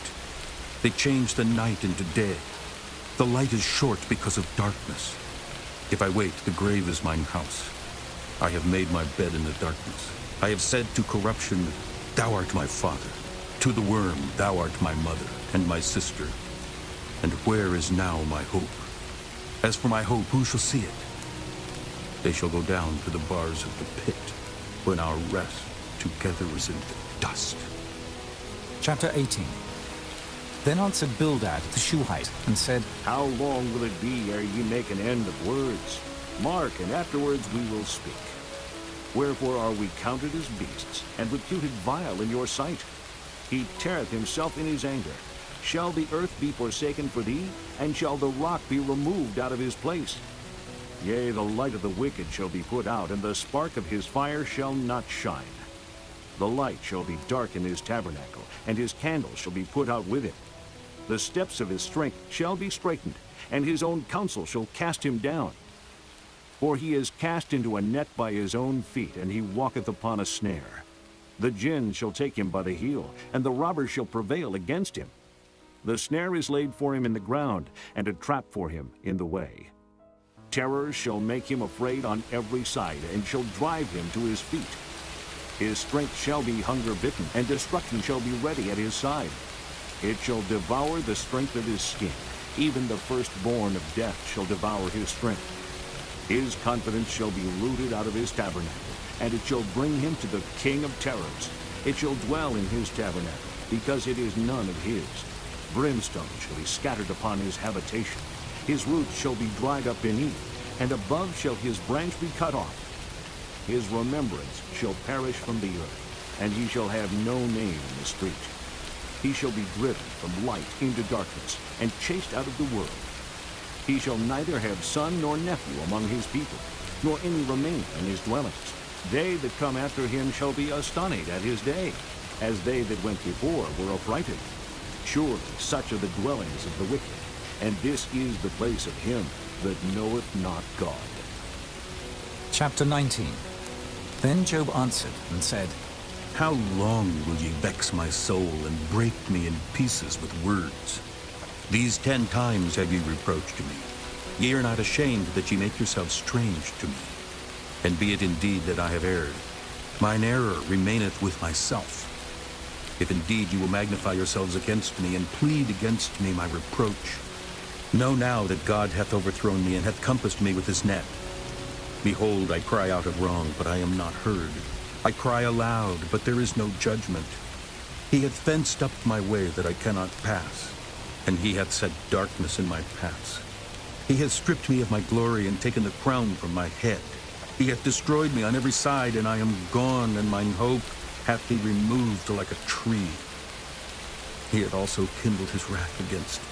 They change the night into day. The light is short because of darkness. If I wait, the grave is mine house. I have made my bed in the darkness. I have said to corruption, thou art my father. To the worm, thou art my mother and my sister. And where is now my hope? As for my hope, who shall see it? They shall go down to the bars of the pit, when our rest together is in the dust. Chapter 18. Then answered Bildad the Shuhite, and said, How long will it be ere ye make an end of words? Mark, and afterwards we will speak. Wherefore are we counted as beasts, and reputed vile in your sight? He teareth himself in his anger. Shall the earth be forsaken for thee, and shall the rock be removed out of his place? Yea, the light of the wicked shall be put out, and the spark of his fire shall not shine. The light shall be dark in his tabernacle, and his candle shall be put out with him. The steps of his strength shall be straightened, and his own counsel shall cast him down. For he is cast into a net by his own feet, and he walketh upon a snare. The gin shall take him by the heel, and the robber shall prevail against him. The snare is laid for him in the ground, and a trap for him in the way. Terrors shall make him afraid on every side, and shall drive him to his feet. His strength shall be hunger-bitten, and destruction shall be ready at his side. It shall devour the strength of his skin. Even the firstborn of death shall devour his strength. His confidence shall be rooted out of his tabernacle, and it shall bring him to the king of terrors. It shall dwell in his tabernacle, because it is none of his. Brimstone shall be scattered upon his habitation. His roots shall be dried up beneath, and above shall his branch be cut off. His remembrance shall perish from the earth, and he shall have no name in the street. He shall be driven from light into darkness, and chased out of the world. He shall neither have son nor nephew among his people, nor any remain in his dwellings. They that come after him shall be astonished at his day, as they that went before were affrighted. Surely such are the dwellings of the wicked, and this is the place of him that knoweth not God. Chapter 19. Then Job answered and said, How long will ye vex my soul, and break me in pieces with words? These 10 times have ye reproached me. Ye are not ashamed that ye make yourselves strange to me. And be it indeed that I have erred, mine error remaineth with myself. If indeed you will magnify yourselves against me, and plead against me my reproach, know now that God hath overthrown me, and hath compassed me with his net. Behold, I cry out of wrong, but I am not heard. I cry aloud, but there is no judgment. He hath fenced up my way that I cannot pass. and he hath set darkness in my paths. He hath stripped me of my glory and taken the crown from my head. He hath destroyed me on every side, and I am gone, and mine hope hath he removed like a tree. He hath also kindled his wrath against me,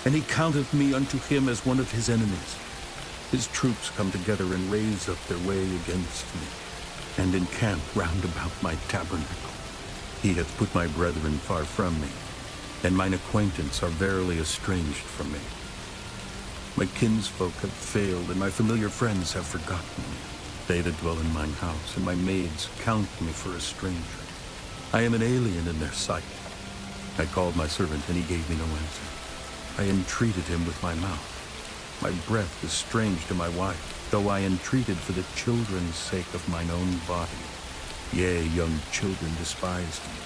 and he counteth me unto him as one of his enemies. His troops come together and raise up their way against me, and encamp round about my tabernacle. He hath put my brethren far from me, and mine acquaintance are verily estranged from me. My kinsfolk have failed, and my familiar friends have forgotten me. They that dwell in mine house, and my maids count me for a stranger. I am an alien in their sight. I called my servant, and he gave me no answer. I entreated him with my mouth. My breath is strange to my wife, though I entreated for the children's sake of mine own body. Yea, young children despised me.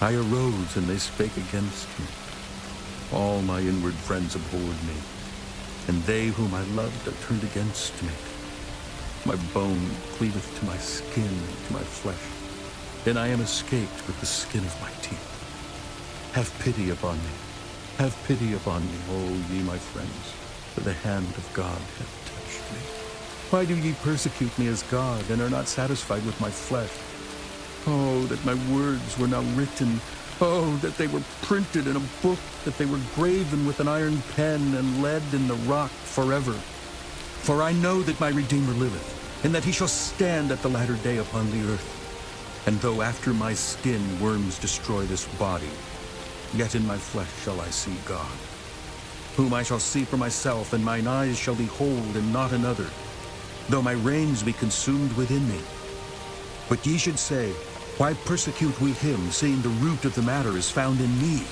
I arose, and they spake against me. All my inward friends abhorred me, and they whom I loved are turned against me. My bone cleaveth to my skin, and to my flesh, and I am escaped with the skin of my teeth. Have pity upon me. Have pity upon me, O ye my friends, for the hand of God hath touched me. Why do ye persecute me as God, and are not satisfied with my flesh? Oh, that my words were now written. Oh, that they were printed in a book, that they were graven with an iron pen and lead in the rock forever. For I know that my Redeemer liveth, and that he shall stand at the latter day upon the earth. And though after my skin worms destroy this body, yet in my flesh shall I see God, whom I shall see for myself, and mine eyes shall behold, and not another, though my reins be consumed within me. But ye should say, why persecute we him, seeing the root of the matter is found in me?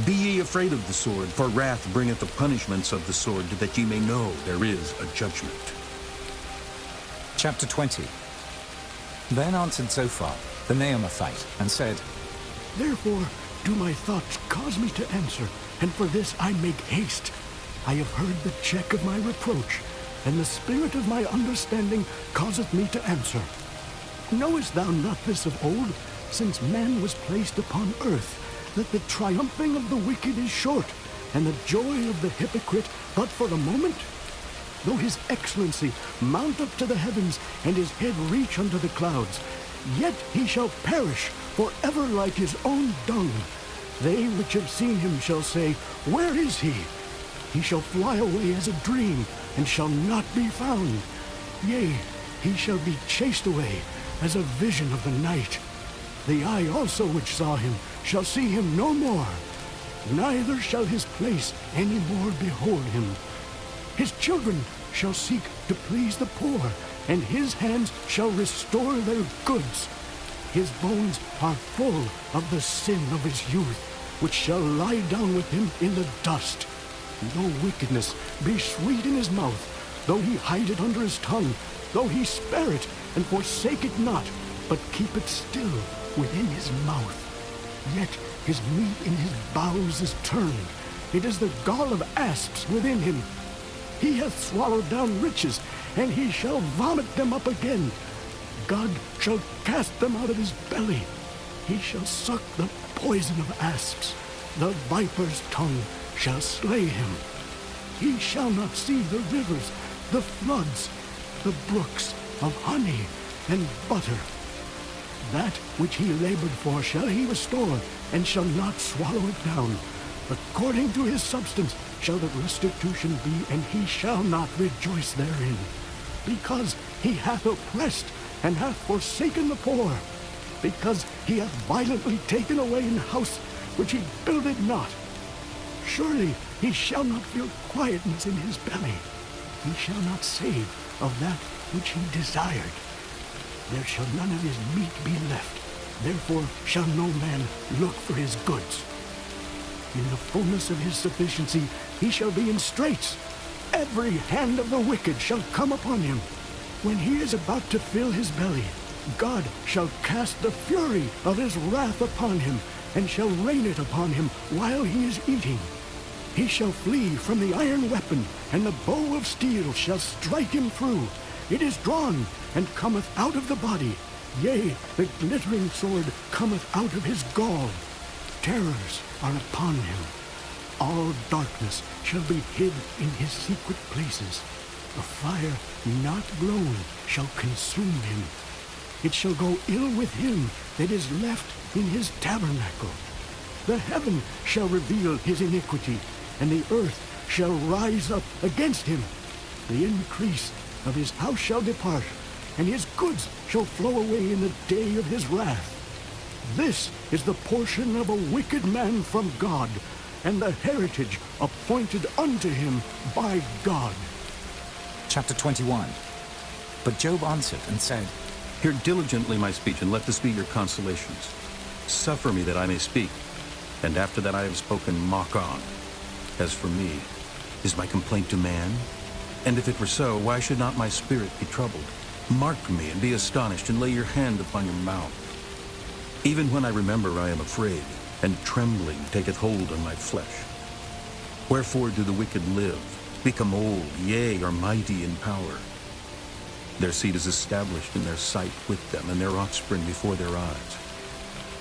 Be ye afraid of the sword, for wrath bringeth the punishments of the sword, that ye may know there is a judgment. Chapter 20. Then answered Zophar, the Naamathite, and said, Therefore do my thoughts cause me to answer, and for this I make haste. I have heard the check of my reproach, and the spirit of my understanding causeth me to answer. Knowest thou not this of old, since man was placed upon earth, that the triumphing of the wicked is short, and the joy of the hypocrite but for a moment? Though his excellency mount up to the heavens, and his head reach unto the clouds, yet he shall perish forever like his own dung. They which have seen him shall say, Where is he? He shall fly away as a dream, and shall not be found. Yea, he shall be chased away as a vision of the night. The eye also which saw him shall see him no more, neither shall his place any more behold him. His children shall seek to please the poor, and his hands shall restore their goods. His bones are full of the sin of his youth, which shall lie down with him in the dust. Though wickedness be sweet in his mouth, though he hide it under his tongue, though he spare it and forsake it not, but keep it still within his mouth, yet his meat in his bowels is turned. It is the gall of asps within him. He hath swallowed down riches, and he shall vomit them up again. God shall cast them out of his belly. He shall suck the poison of asps. The viper's tongue shall slay him. He shall not see the rivers, the floods, the brooks of honey and butter. That which he labored for shall he restore, and shall not swallow it down. According to his substance shall the restitution be, and he shall not rejoice therein. Because he hath oppressed, and hath forsaken the poor. Because he hath violently taken away an house which he builded not. Surely he shall not feel quietness in his belly. He shall not save of that which he desired. There shall none of his meat be left. Therefore shall no man look for his goods. In the fullness of his sufficiency he shall be in straits. Every hand of the wicked shall come upon him. When he is about to fill his belly, God shall cast the fury of his wrath upon him, and shall rain it upon him while he is eating. He shall flee from the iron weapon, and the bow of steel shall strike him through. It is drawn, and cometh out of the body. Yea, the glittering sword cometh out of his gall. Terrors are upon him. all darkness shall be hid in his secret places. A fire not blown shall consume him. It shall go ill with him that is left in his tabernacle. The heaven shall reveal his iniquity, and the earth shall rise up against him. The increase of his house shall depart, and his goods shall flow away in the day of his wrath. This is the portion of a wicked man from God, and the heritage appointed unto him by God. Chapter 21. But Job answered and said, Hear diligently my speech, and let this be your consolations. Suffer me that I may speak, and after that I have spoken, mock on. As for me, is my complaint to man? And if it were so, why should not my spirit be troubled? Mark me, and be astonished, and lay your hand upon your mouth. Even when I remember, I am afraid, and trembling taketh hold on my flesh. Wherefore do the wicked live, become old, yea, are mighty in power? Their seed is established in their sight with them, and their offspring before their eyes.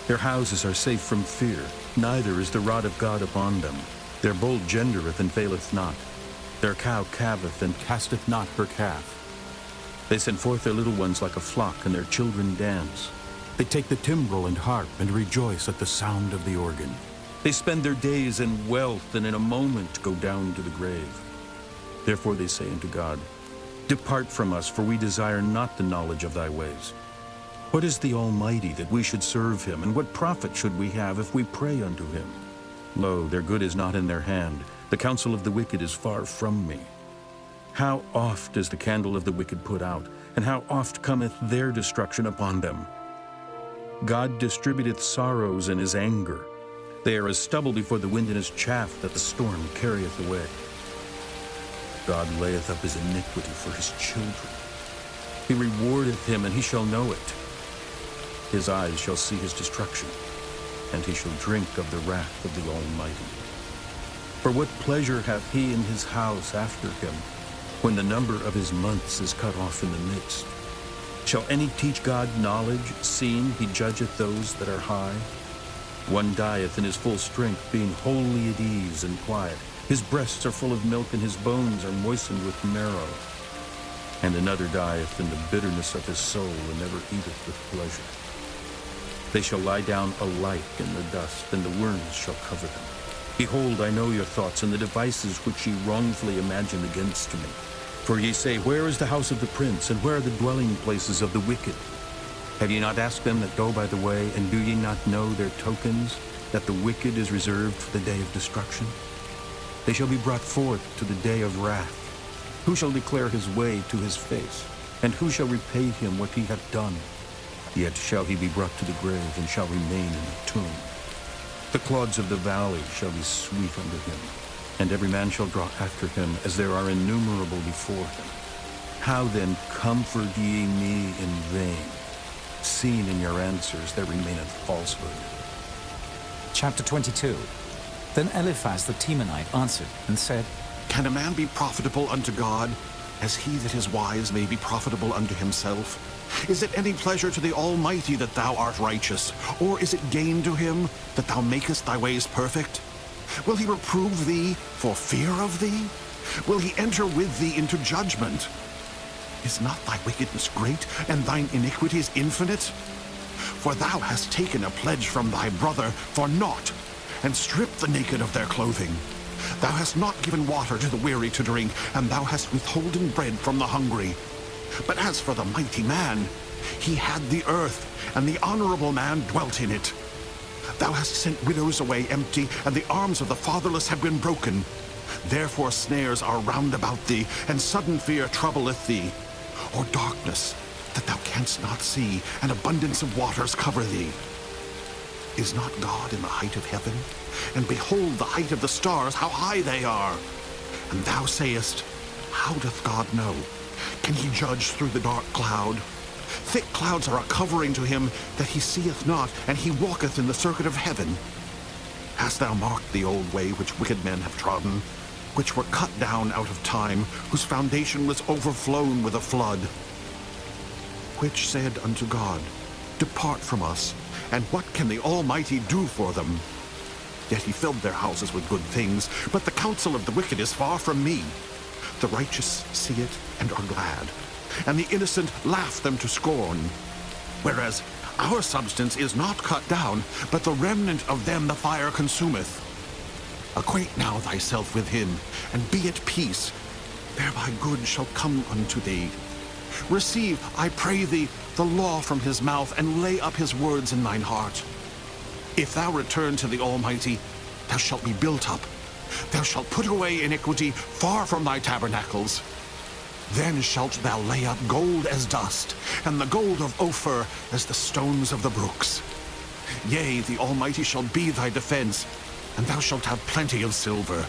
Their houses are safe from fear, neither is the rod of God upon them. Their bull gendereth and faileth not. Their cow calveth and casteth not her calf. They send forth their little ones like a flock, and their children dance. They take the timbrel and harp, and rejoice at the sound of the organ. They spend their days in wealth, and in a moment go down to the grave. Therefore they say unto God, Depart from us, for we desire not the knowledge of thy ways. What is the Almighty that we should serve him, and what profit should we have if we pray unto him? Lo, their good is not in their hand. The counsel of the wicked is far from me. How oft is the candle of the wicked put out, and how oft cometh their destruction upon them? God distributeth sorrows in his anger. They are as stubble before the wind, and as chaff that the storm carrieth away. God layeth up his iniquity for his children. He rewardeth him, and he shall know it. His eyes shall see his destruction, and he shall drink of the wrath of the Almighty. For what pleasure hath he in his house after him, when the number of his months is cut off in the midst? Shall any teach God knowledge, seeing he judgeth those that are high? One dieth in his full strength, being wholly at ease and quiet. His breasts are full of milk, and his bones are moistened with marrow. And another dieth in the bitterness of his soul, and never eateth with pleasure. They shall lie down alike in the dust, and the worms shall cover them. Behold, I know your thoughts, and the devices which ye wrongfully imagine against me. For ye say, Where is the house of the prince, and where are the dwelling places of the wicked? Have ye not asked them that go by the way, and do ye not know their tokens, that the wicked is reserved for the day of destruction? They shall be brought forth to the day of wrath. Who shall declare his way to his face? And who shall repay him what he hath done? Yet shall he be brought to the grave, and shall remain in the tomb. The clods of the valley shall be sweet unto him, and every man shall draw after him, as there are innumerable before him. How then comfort ye me in vain? Seen in your answers there remaineth falsehood. Chapter 22. Then Eliphaz the Temanite answered and said, Can a man be profitable unto God, as he that is wise may be profitable unto himself? Is it any pleasure to the Almighty that thou art righteous? Or is it gain to him that thou makest thy ways perfect? Will he reprove thee for fear of thee? Will he enter with thee into judgment? Is not thy wickedness great, and thine iniquities infinite? For thou hast taken a pledge from thy brother for naught, and stripped the naked of their clothing. Thou hast not given water to the weary to drink, and thou hast withholden bread from the hungry. But as for the mighty man, he had the earth, and the honorable man dwelt in it. Thou hast sent widows away empty, and the arms of the fatherless have been broken. Therefore snares are round about thee, and sudden fear troubleth thee. Or darkness, that thou canst not see, and abundance of waters cover thee. Is not God in the height of heaven? And behold the height of the stars, how high they are. And thou sayest, How doth God know? Can he judge through the dark cloud? Thick clouds are a covering to him that he seeth not, and he walketh in the circuit of heaven. Hast thou marked the old way which wicked men have trodden, which were cut down out of time, whose foundation was overflown with a flood? Which said unto God, Depart from us, and what can the Almighty do for them? Yet he filled their houses with good things, but the counsel of the wicked is far from me. The righteous see it and are glad, and the innocent laugh them to scorn. Whereas our substance is not cut down, but the remnant of them the fire consumeth. Acquaint now thyself with him, and be at peace. Thereby good shall come unto thee. Receive, I pray thee, the law from his mouth, and lay up his words in thine heart. If thou return to the Almighty, thou shalt be built up. Thou shalt put away iniquity far from thy tabernacles. Then shalt thou lay up gold as dust, and the gold of Ophir as the stones of the brooks. Yea, the Almighty shall be thy defense, and thou shalt have plenty of silver.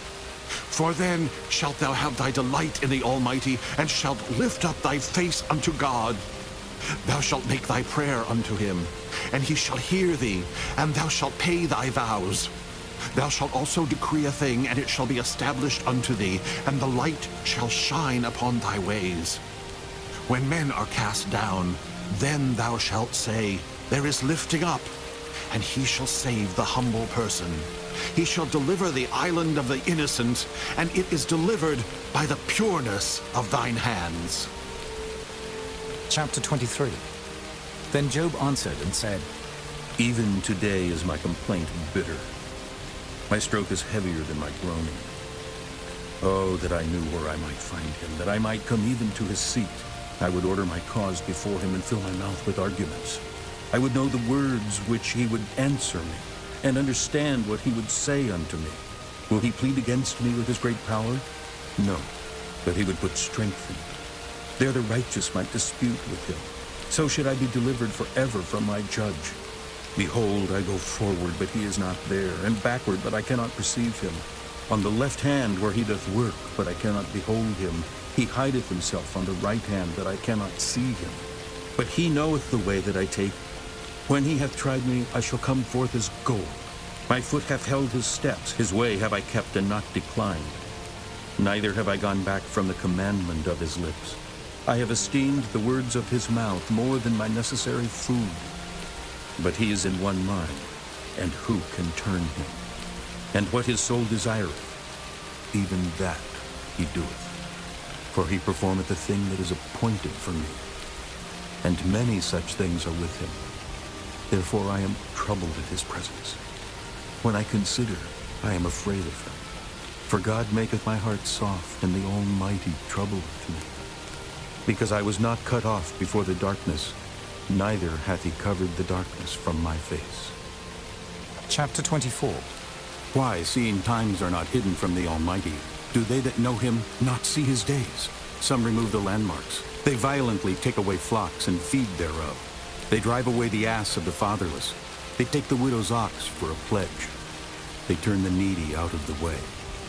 For then shalt thou have thy delight in the Almighty, and shalt lift up thy face unto God. Thou shalt make thy prayer unto him, and he shall hear thee, and thou shalt pay thy vows. Thou shalt also decree a thing, and it shall be established unto thee, and the light shall shine upon thy ways. When men are cast down, then thou shalt say, There is lifting up, and he shall save the humble person. He shall deliver the island of the innocent, and it is delivered by the pureness of thine hands. Chapter 23. Then Job answered and said, Even today is my complaint bitter. My stroke is heavier than my groaning. Oh, that I knew where I might find him, that I might come even to his seat. I would order my cause before him and fill my mouth with arguments. I would know the words which he would answer me, and understand what he would say unto me. Will he plead against me with his great power? No, but he would put strength in me. There the righteous might dispute with him. So should I be delivered forever from my judge. Behold, I go forward, but he is not there, and backward, but I cannot perceive him. On the left hand where he doth work, but I cannot behold him. He hideth himself on the right hand, that I cannot see him. But he knoweth the way that I take. When he hath tried me, I shall come forth as gold. My foot hath held his steps, his way have I kept and not declined. Neither have I gone back from the commandment of his lips. I have esteemed the words of his mouth more than my necessary food. But he is in one mind, and who can turn him? And what his soul desireth, even that he doeth. For he performeth the thing that is appointed for me, and many such things are with him. Therefore I am troubled at his presence. When I consider, I am afraid of him. For God maketh my heart soft, and the Almighty troubleth me. Because I was not cut off before the darkness, neither hath he covered the darkness from my face. Chapter 24. Why, seeing times are not hidden from the Almighty, do they that know him not see his days? Some remove the landmarks. They violently take away flocks and feed thereof. They drive away the ass of the fatherless. They take the widow's ox for a pledge. They turn the needy out of the way.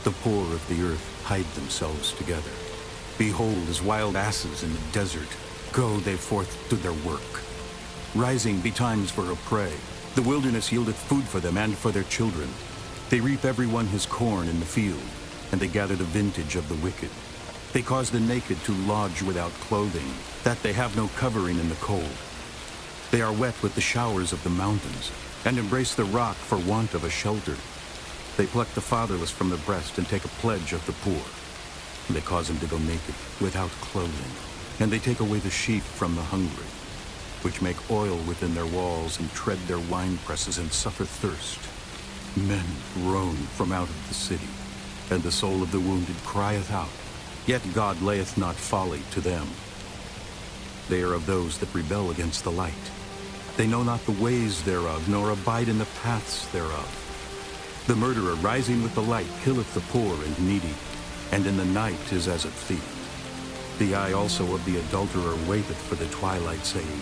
The poor of the earth hide themselves together. Behold, as wild asses in the desert, go they forth to their work. Rising betimes for a prey. The wilderness yieldeth food for them and for their children. They reap every one his corn in the field, and they gather the vintage of the wicked. They cause the naked to lodge without clothing, that they have no covering in the cold. They are wet with the showers of the mountains, and embrace the rock for want of a shelter. They pluck the fatherless from the breast and take a pledge of the poor. And they cause them to go naked, without clothing. And they take away the sheep from the hungry, which make oil within their walls and tread their wine presses and suffer thirst. Men groan from out of the city, and the soul of the wounded crieth out. Yet God layeth not folly to them. They are of those that rebel against the light. They know not the ways thereof, nor abide in the paths thereof. The murderer rising with the light killeth the poor and needy, and in the night is as a thief. The eye also of the adulterer waiteth for the twilight, saying,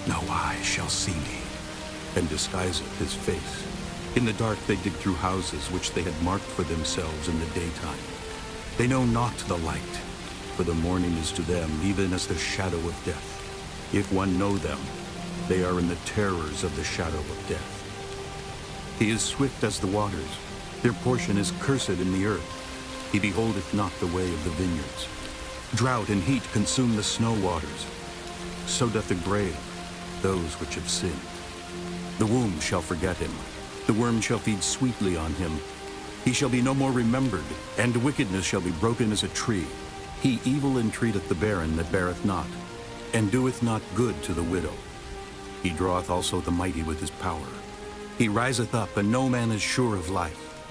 No eye shall see me, and disguiseth his face. In the dark they dig through houses which they had marked for themselves in the daytime. They know not the light, for the morning is to them even as the shadow of death. If one know them, they are in the terrors of the shadow of death. He is swift as the waters. Their portion is cursed in the earth. He beholdeth not the way of the vineyards. Drought and heat consume the snow waters. So doth the grave those which have sinned. The womb shall forget him. The The worm shall feed sweetly on him. He shall be no more remembered, and wickedness shall be broken as a tree. He evil entreateth the barren that beareth not, and doeth not good to the widow. He draweth also the mighty with his power. He riseth up, and no man is sure of life.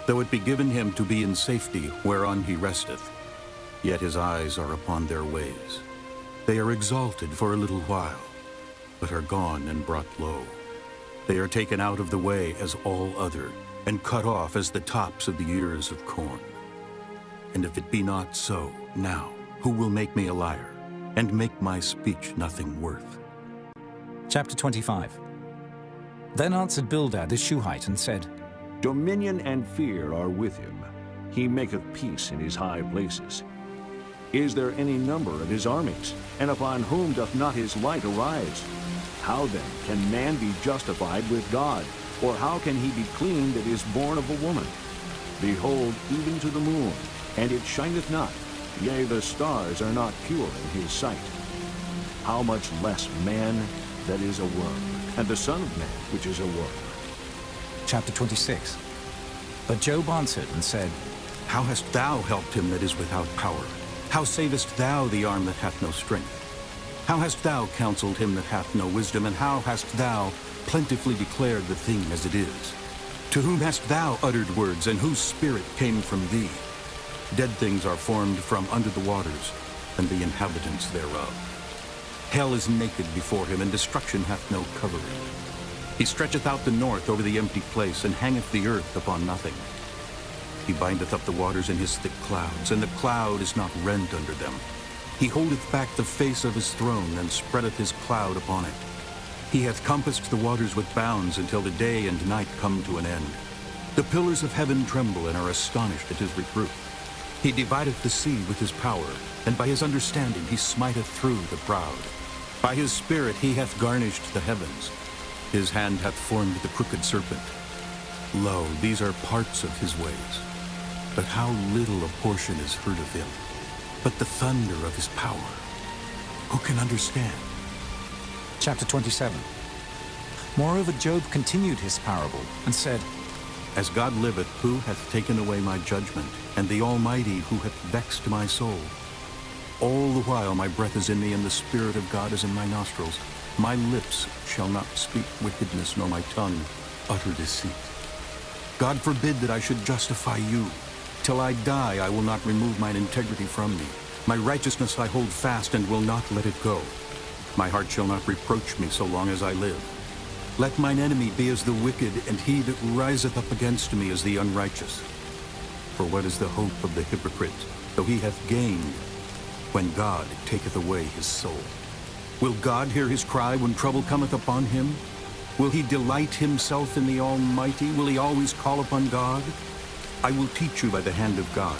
Though it be given him to be in safety, whereon he resteth, yet his eyes are upon their ways. They are exalted for a little while, but are gone and brought low. They are taken out of the way as all other, and cut off as the tops of the ears of corn. And if it be not so, now, who will make me a liar, and make my speech nothing worth? Chapter 25. Then answered Bildad the Shuhite and said, Dominion and fear are with him. He maketh peace in his high places. Is there any number of his armies? And upon whom doth not his light arise? How then can man be justified with God? Or how can he be clean that is born of a woman? Behold, even to the moon, and it shineth not. Yea, the stars are not pure in his sight. How much less man that is a worm, and the Son of Man which is a worm? Chapter 26. But Job answered and said, How hast thou helped him that is without power? How savest thou the arm that hath no strength? How hast thou counseled him that hath no wisdom? And how hast thou plentifully declared the thing as it is? To whom hast thou uttered words, and whose spirit came from thee? Dead things are formed from under the waters, and the inhabitants thereof. Hell is naked before him, and destruction hath no covering. He stretcheth out the north over the empty place, and hangeth the earth upon nothing. He bindeth up the waters in his thick clouds, and the cloud is not rent under them. He holdeth back the face of his throne, and spreadeth his cloud upon it. He hath compassed the waters with bounds until the day and night come to an end. The pillars of heaven tremble and are astonished at his reproof. He divideth the sea with his power, and by his understanding he smiteth through the proud. By his spirit he hath garnished the heavens. His hand hath formed the crooked serpent. Lo, these are parts of his ways. But how little a portion is heard of him. But the thunder of his power, who can understand? Chapter 27. Moreover, Job continued his parable and said, As God liveth, who hath taken away my judgment, and the Almighty who hath vexed my soul? All the while my breath is in me, and the Spirit of God is in my nostrils. My lips shall not speak wickedness, nor my tongue utter deceit. God forbid that I should justify you. Till I die, I will not remove mine integrity from me. My righteousness I hold fast, and will not let it go. My heart shall not reproach me so long as I live. Let mine enemy be as the wicked, and he that riseth up against me as the unrighteous. For what is the hope of the hypocrite, though he hath gained, when God taketh away his soul? Will God hear his cry when trouble cometh upon him? Will he delight himself in the Almighty? Will he always call upon God? I will teach you by the hand of God.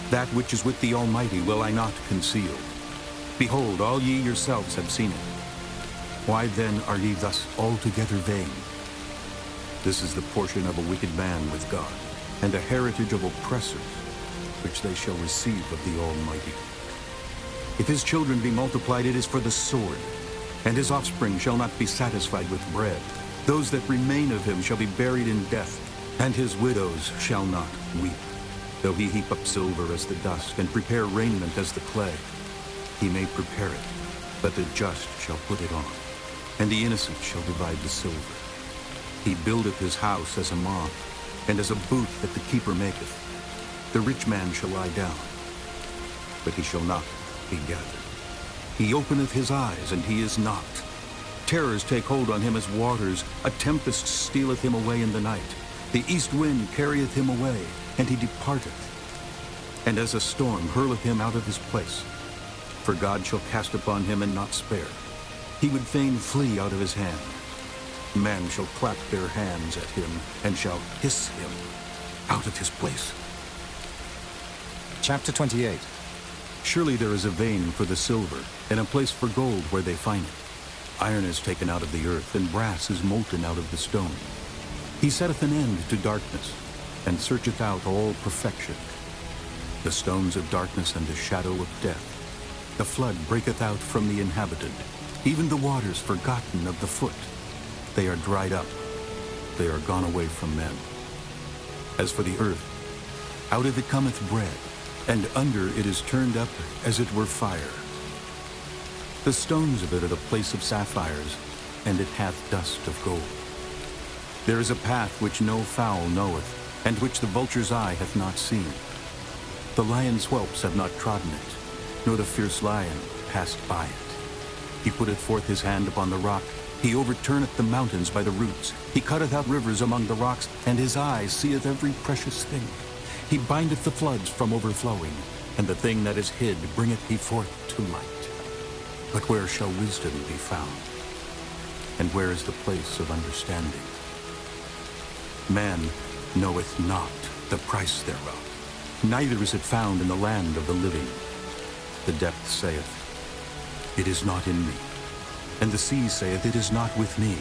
That which is with the Almighty will I not conceal. Behold, all ye yourselves have seen it. Why then are ye thus altogether vain? This is the portion of a wicked man with God, and a heritage of oppressors, which they shall receive of the Almighty. If his children be multiplied, it is for the sword, and his offspring shall not be satisfied with bread. Those that remain of him shall be buried in death, and his widows shall not weep. Though he heap up silver as the dust, and prepare raiment as the clay, he may prepare it, but the just shall put it on, and the innocent shall divide the silver. He buildeth his house as a moth, and as a booth that the keeper maketh. The rich man shall lie down, but he shall not be gathered. He openeth his eyes, and he is not. Terrors take hold on him as waters. A tempest stealeth him away in the night. The east wind carrieth him away, and he departeth. And as a storm hurleth him out of his place. For God shall cast upon him and not spare. He would fain flee out of his hand. Men shall clap their hands at him, and shall hiss him out of his place. Chapter 28. Surely there is a vein for the silver, and a place for gold where they find it. Iron is taken out of the earth, and brass is molten out of the stone. He setteth an end to darkness, and searcheth out all perfection. The stones of darkness and the shadow of death. The flood breaketh out from the inhabited, even the waters forgotten of the foot. They are dried up. they are gone away from men. As for the earth, out of it cometh bread, and under it is turned up as it were fire. The stones of it are the place of sapphires, and it hath dust of gold. There is a path which no fowl knoweth, and which the vulture's eye hath not seen. The lion's whelps have not trodden it, nor the fierce lion passed by it. He putteth forth his hand upon the rock. He overturneth the mountains by the roots. He cutteth out rivers among the rocks, and his eye seeth every precious thing. He bindeth the floods from overflowing, and the thing that is hid bringeth he forth to light. But where shall wisdom be found? And where is the place of understanding? Man knoweth not the price thereof, neither is it found in the land of the living. The depth saith, It is not in me. And the sea saith, It is not with me.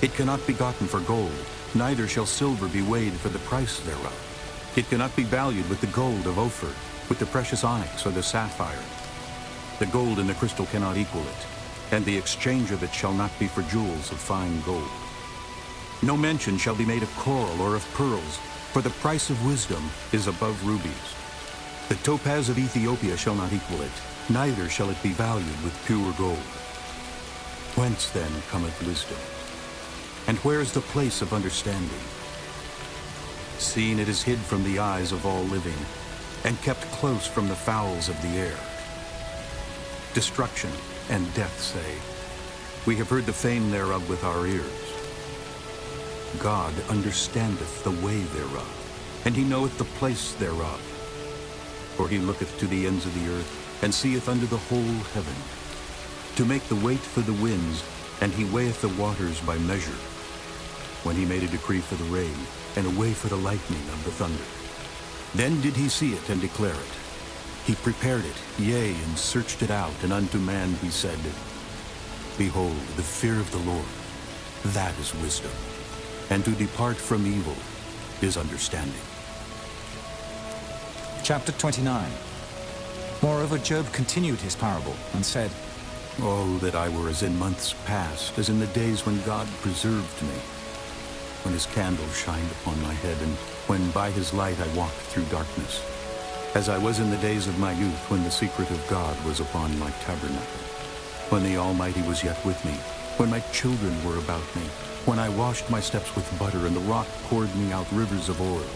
It cannot be gotten for gold, neither shall silver be weighed for the price thereof. It cannot be valued with the gold of Ophir, with the precious onyx or the sapphire. The gold and the crystal cannot equal it, and the exchange of it shall not be for jewels of fine gold. No mention shall be made of coral or of pearls, for the price of wisdom is above rubies. The topaz of Ethiopia shall not equal it, neither shall it be valued with pure gold. Whence then cometh wisdom? And where is the place of understanding? Seeing it is hid from the eyes of all living, and kept close from the fowls of the air. Destruction and death say, We have heard the fame thereof with our ears. God understandeth the way thereof, and he knoweth the place thereof. For he looketh to the ends of the earth, and seeth under the whole heaven, to make the weight for the winds, and he weigheth the waters by measure. When he made a decree for the rain, and a way for the lightning of the thunder. Then did he see it and declare it. He prepared it, yea, and searched it out, and unto man he said, Behold, the fear of the Lord, that is wisdom, and to depart from evil is understanding. Chapter 29. Moreover, Job continued his parable and said, Oh, that I were as in months past, as in the days when God preserved me, when his candle shined upon my head, and when by his light I walked through darkness, as I was in the days of my youth, when the secret of God was upon my tabernacle, when the Almighty was yet with me, when my children were about me, when I washed my steps with butter, and the rock poured me out rivers of oil,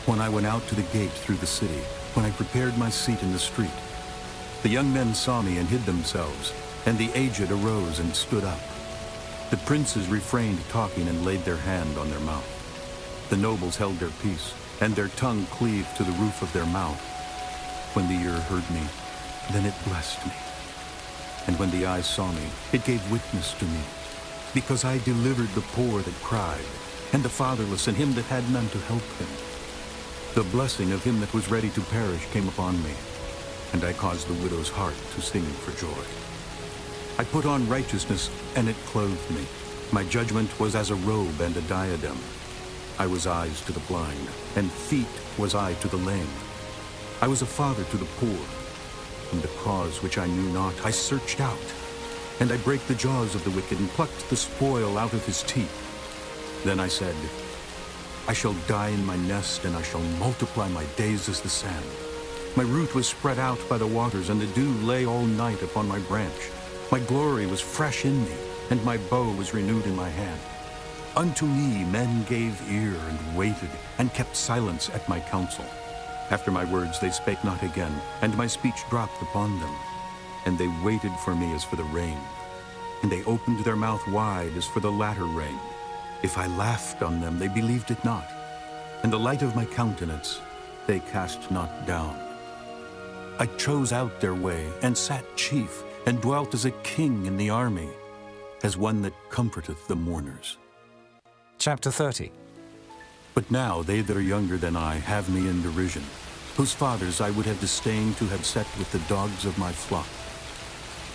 when I went out to the gate through the city, when I prepared my seat in the street. The young men saw me and hid themselves, and the aged arose and stood up. The princes refrained talking and laid their hand on their mouth. The nobles held their peace, and their tongue cleaved to the roof of their mouth. When the ear heard me, then it blessed me. And when the eyes saw me, it gave witness to me, because I delivered the poor that cried, and the fatherless, and him that had none to help him. The blessing of him that was ready to perish came upon me, and I caused the widow's heart to sing for joy. I put on righteousness, and it clothed me. My judgment was as a robe and a diadem. I was eyes to the blind, and feet was I to the lame. I was a father to the poor. And the cause which I knew not, I searched out. And I brake the jaws of the wicked, and plucked the spoil out of his teeth. Then I said, I shall die in my nest, and I shall multiply my days as the sand. My root was spread out by the waters, and the dew lay all night upon my branch. My glory was fresh in me, and my bow was renewed in my hand. Unto me men gave ear, and waited, and kept silence at my counsel. After my words they spake not again, and my speech dropped upon them. And they waited for me as for the rain, and they opened their mouth wide as for the latter rain. If I laughed on them, they believed it not, and the light of my countenance they cast not down. I chose out their way, and sat chief, and dwelt as a king in the army, as one that comforteth the mourners. Chapter 30. But now they that are younger than I have me in derision, whose fathers I would have disdained to have set with the dogs of my flock.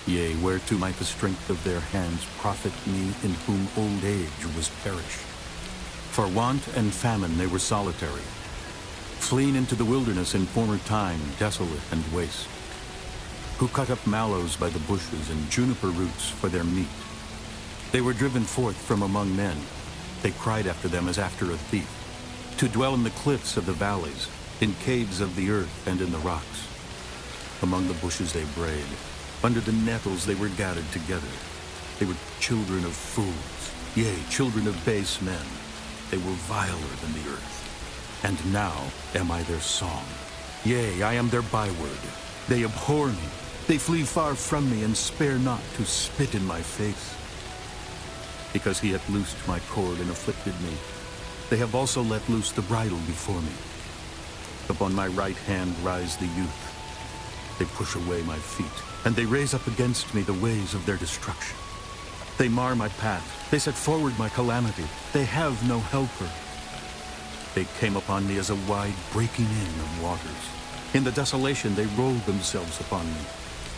Yea, whereto might the strength of their hands profit me, in whom old age was perished? For want and famine they were solitary, fleeing into the wilderness in former time, desolate and waste, who cut up mallows by the bushes, and juniper roots for their meat. They were driven forth from among men, They cried after them as after a thief, to dwell in the cliffs of the valleys, in caves of the earth and in the rocks. Among the bushes they brayed. Under the nettles they were gathered together. They were children of fools, yea, children of base men. They were viler than the earth. And now am I their song. Yea, I am their byword. They abhor me. They flee far from me and spare not to spit in my face. Because he hath loosed my cord and afflicted me, they have also let loose the bridle before me. Upon my right hand rise the youth. They push away my feet, and they raise up against me the ways of their destruction. They mar my path. They set forward my calamity. They have no helper. They came upon me as a wide breaking in of waters. In the desolation they rolled themselves upon me.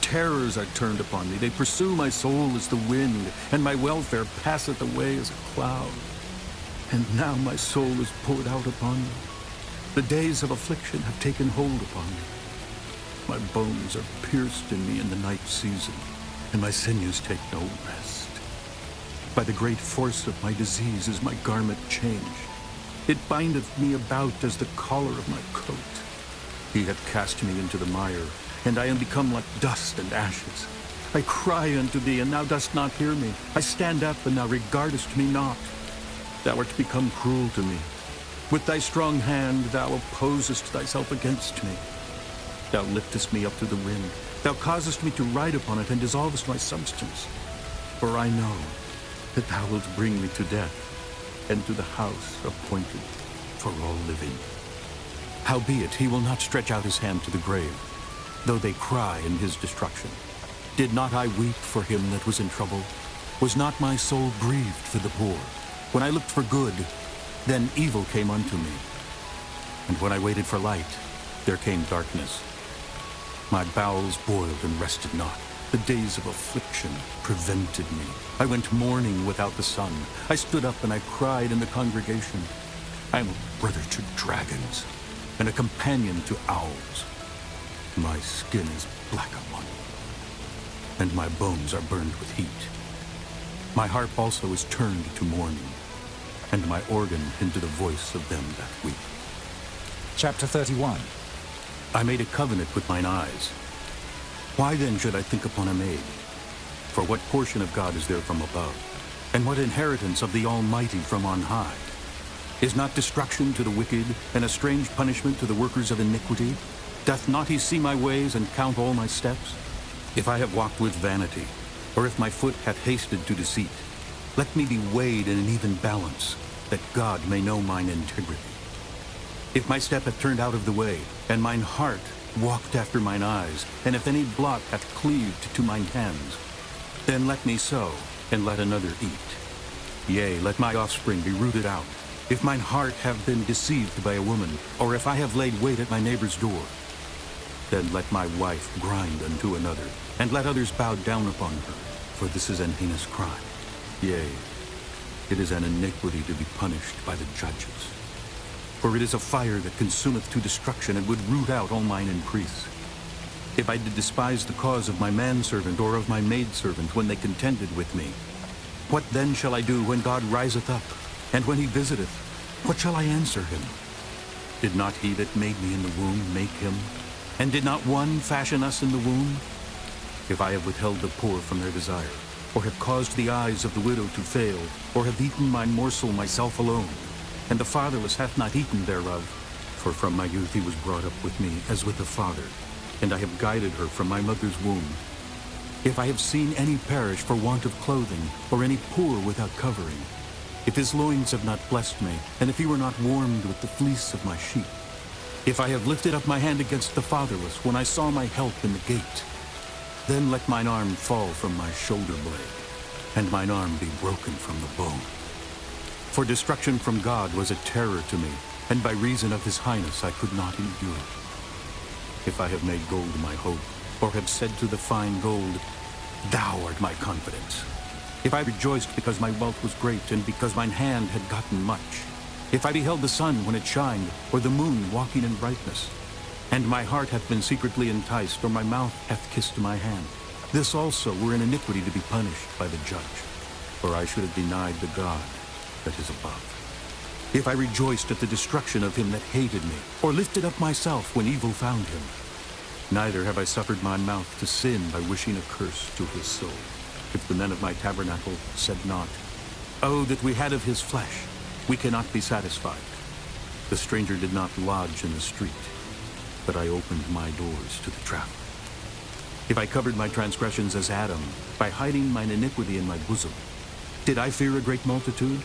Terrors are turned upon me. They pursue my soul as the wind, and my welfare passeth away as a cloud. And now my soul is poured out upon me. The days of affliction have taken hold upon me. My bones are pierced in me in the night season, and my sinews take no rest. By the great force of my disease is my garment changed. It bindeth me about as the collar of my coat. He hath cast me into the mire, and I am become like dust and ashes. I cry unto thee, and thou dost not hear me. I stand up, and thou regardest me not. Thou art become cruel to me. With thy strong hand thou opposest thyself against me. Thou liftest me up to the wind. Thou causest me to ride upon it, and dissolvest my substance. For I know that thou wilt bring me to death, and to the house appointed for all living. Howbeit he will not stretch out his hand to the grave, though they cry in his destruction. Did not I weep for him that was in trouble? Was not my soul grieved for the poor? When I looked for good, then evil came unto me. And when I waited for light, there came darkness. My bowels boiled and rested not. The days of affliction prevented me. I went mourning without the sun. I stood up and I cried in the congregation. I am a brother to dragons, and a companion to owls. My skin is black upon me, and my bones are burned with heat. My harp also is turned to mourning, and my organ into the voice of them that weep. Chapter 31. I made a covenant with mine eyes. Why then should I think upon a maid? For what portion of God is there from above? And what inheritance of the Almighty from on high? Is not destruction to the wicked, and a strange punishment to the workers of iniquity? Doth not he see my ways and count all my steps? If I have walked with vanity, or if my foot hath hasted to deceit, let me be weighed in an even balance, that God may know mine integrity. If my step hath turned out of the way, and mine heart walked after mine eyes, and if any blot hath cleaved to mine hands, then let me sow, and let another eat. Yea, let my offspring be rooted out. If mine heart have been deceived by a woman, or if I have laid wait at my neighbor's door, then let my wife grind unto another, and let others bow down upon her, for this is an heinous crime. Yea, it is an iniquity to be punished by the judges. For it is a fire that consumeth to destruction, and would root out all mine increase. If I did despise the cause of my manservant or of my maidservant when they contended with me, what then shall I do when God riseth up, and when he visiteth? What shall I answer him? Did not he that made me in the womb make him? And did not one fashion us in the womb? If I have withheld the poor from their desire, or have caused the eyes of the widow to fail, or have eaten my morsel myself alone, and the fatherless hath not eaten thereof, for from my youth he was brought up with me as with a father, and I have guided her from my mother's womb. If I have seen any perish for want of clothing, or any poor without covering, if his loins have not blessed me, and if he were not warmed with the fleece of my sheep, if I have lifted up my hand against the fatherless when I saw my help in the gate, then let mine arm fall from my shoulder blade, and mine arm be broken from the bone. For destruction from God was a terror to me, and by reason of his highness I could not endure. If I have made gold my hope, or have said to the fine gold, Thou art my confidence. If I rejoiced because my wealth was great, and because mine hand had gotten much, if I beheld the sun when it shined, or the moon walking in brightness, and my heart hath been secretly enticed, or my mouth hath kissed my hand, this also were an iniquity to be punished by the judge. For I should have denied the God, that is above. If I rejoiced at the destruction of him that hated me, or lifted up myself when evil found him, neither have I suffered my mouth to sin by wishing a curse to his soul. If the men of my tabernacle said not, "Oh, that we had of his flesh," we cannot be satisfied. The stranger did not lodge in the street, but I opened my doors to the traveler. If I covered my transgressions as Adam, by hiding mine iniquity in my bosom, did I fear a great multitude?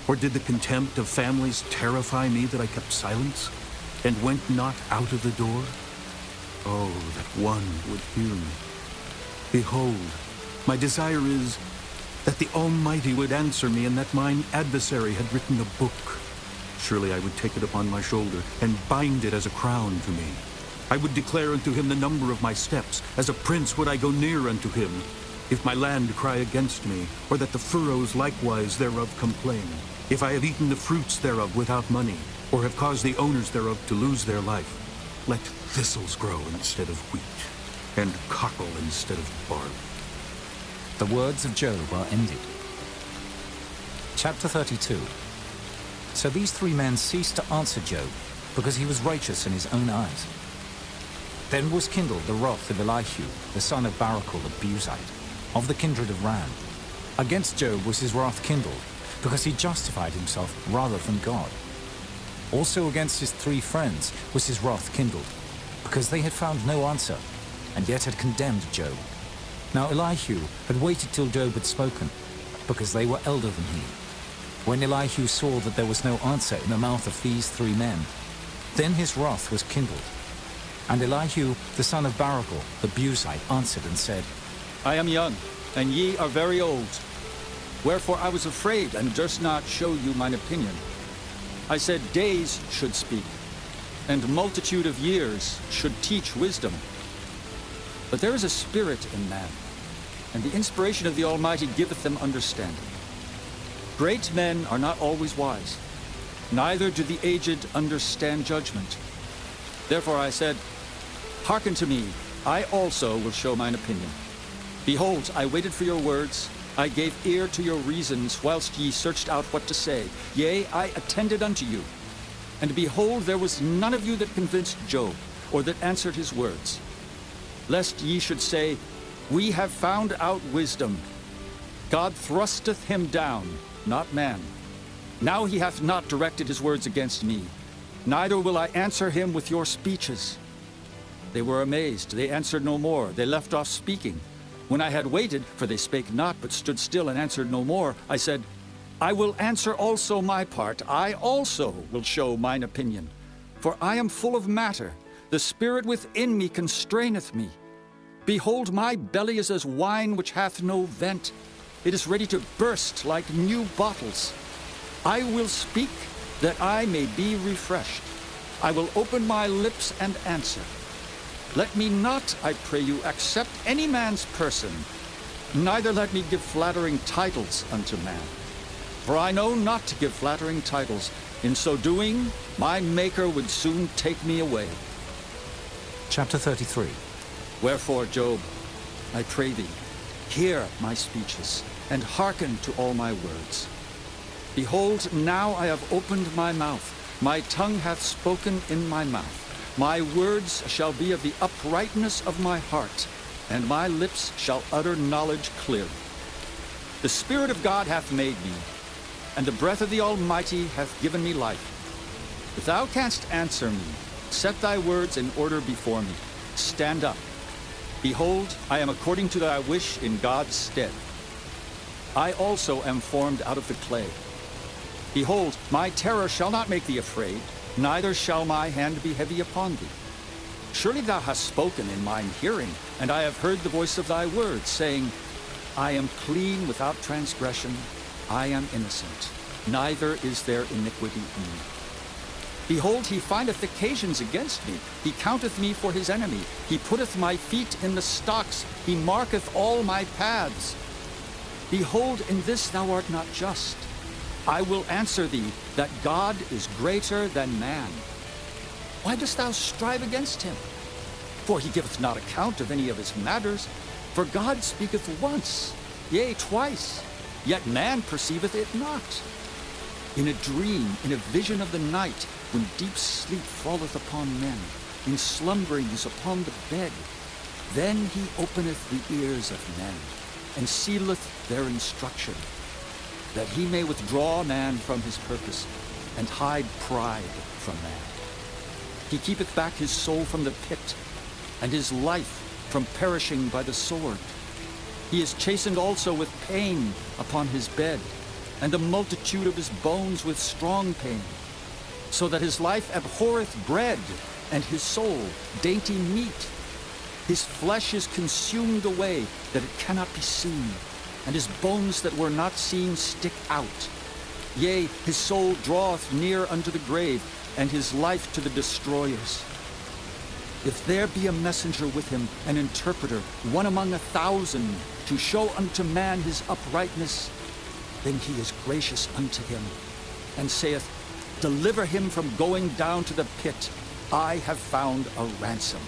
Or did the contempt of families terrify me that I kept silence, and went not out of the door? Oh, that one would hear me. Behold, my desire is that the Almighty would answer me, and that mine adversary had written a book. Surely I would take it upon my shoulder, and bind it as a crown to me. I would declare unto him the number of my steps. As a prince would I go near unto him. If my land cry against me, or that the furrows likewise thereof complain, if I have eaten the fruits thereof without money, or have caused the owners thereof to lose their life, let thistles grow instead of wheat, and cockle instead of barley. The words of Job are ended. Chapter 32. So these three men ceased to answer Job, because he was righteous in his own eyes. Then was kindled the wrath of Elihu, the son of Barachel the Buzite, of the kindred of Ram. Against Job was his wrath kindled, because he justified himself rather than God. Also against his three friends was his wrath kindled, because they had found no answer, and yet had condemned Job. Now Elihu had waited till Job had spoken, because they were elder than he. When Elihu saw that there was no answer in the mouth of these three men, then his wrath was kindled. And Elihu, the son of Barachel, the Buzite, answered and said, I am young, and ye are very old. Wherefore I was afraid, and durst not show you mine opinion. I said, days should speak, and multitude of years should teach wisdom. But there is a spirit in man, and the inspiration of the Almighty giveth them understanding. Great men are not always wise, neither do the aged understand judgment. Therefore I said, hearken to me, I also will show mine opinion. Behold, I waited for your words, I gave ear to your reasons, whilst ye searched out what to say. Yea, I attended unto you. And behold, there was none of you that convinced Job, or that answered his words. Lest ye should say, we have found out wisdom. God thrusteth him down, not man. Now he hath not directed his words against me, neither will I answer him with your speeches. They were amazed, they answered no more, they left off speaking. When I had waited, for they spake not, but stood still and answered no more, I said, I will answer also my part, I also will show mine opinion. For I am full of matter, the spirit within me constraineth me. Behold, my belly is as wine which hath no vent. It is ready to burst like new bottles. I will speak, that I may be refreshed. I will open my lips and answer. Let me not, I pray you, accept any man's person, neither let me give flattering titles unto man. For I know not to give flattering titles. In so doing, my Maker would soon take me away. Chapter 33. Wherefore, Job, I pray thee, hear my speeches, and hearken to all my words. Behold, now I have opened my mouth, my tongue hath spoken in my mouth. My words shall be of the uprightness of my heart, and my lips shall utter knowledge clearly. The Spirit of God hath made me, and the breath of the Almighty hath given me life. If thou canst answer me, set thy words in order before me. Stand up. Behold, I am according to thy wish in God's stead. I also am formed out of the clay. Behold, my terror shall not make thee afraid, neither shall my hand be heavy upon thee. Surely thou hast spoken in mine hearing, and I have heard the voice of thy words, saying, I am clean without transgression, I am innocent, neither is there iniquity in me. Behold, he findeth occasions against me, he counteth me for his enemy, he putteth my feet in the stocks, he marketh all my paths. Behold, in this thou art not just. I will answer thee that God is greater than man. Why dost thou strive against him? For he giveth not account of any of his matters. For God speaketh once, yea, twice, yet man perceiveth it not. In a dream, in a vision of the night, when deep sleep falleth upon men, in slumberings upon the bed, then he openeth the ears of men, and sealeth their instruction, that he may withdraw man from his purpose, and hide pride from man. He keepeth back his soul from the pit, and his life from perishing by the sword. He is chastened also with pain upon his bed, and the multitude of his bones with strong pain, so that his life abhorreth bread, and his soul dainty meat. His flesh is consumed away, that it cannot be seen, and his bones that were not seen stick out. Yea, his soul draweth near unto the grave, and his life to the destroyers. If there be a messenger with him, an interpreter, one among 1,000, to show unto man his uprightness, then he is gracious unto him, and saith, Deliver him from going down to the pit. I have found a ransom.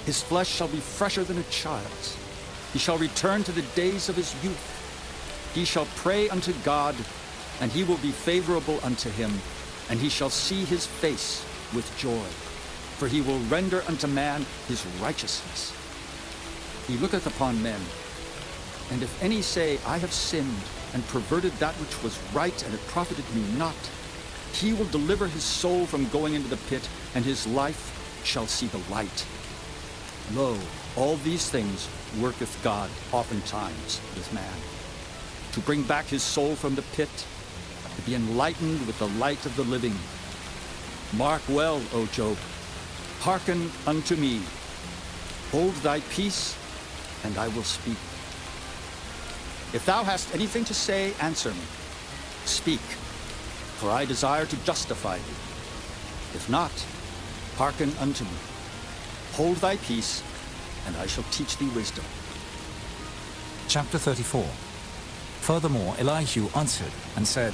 His flesh shall be fresher than a child's. He shall return to the days of his youth. He shall pray unto God, and he will be favorable unto him, and he shall see his face with joy. For he will render unto man his righteousness. He looketh upon men, and if any say, I have sinned, and perverted that which was right, and it profited me not, he will deliver his soul from going into the pit, and his life shall see the light. Lo, all these things worketh God oftentimes with man, to bring back his soul from the pit, to be enlightened with the light of the living. Mark well, O Job, hearken unto me. Hold thy peace, and I will speak. If thou hast anything to say, answer me. Speak, for I desire to justify thee. If not, hearken unto me. Hold thy peace, and I shall teach thee wisdom. Chapter 34. Furthermore, Elihu answered and said,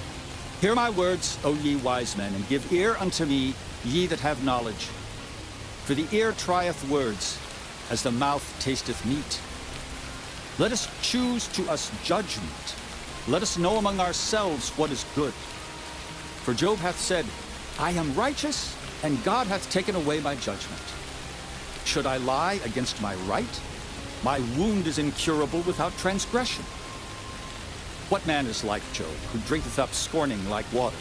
Hear my words, O ye wise men, and give ear unto me, ye that have knowledge. For the ear trieth words, as the mouth tasteth meat. Let us choose to us judgment. Let us know among ourselves what is good. For Job hath said, I am righteous, and God hath taken away my judgment. Should I lie against my right? My wound is incurable without transgression. What man is like Job, who drinketh up scorning like water?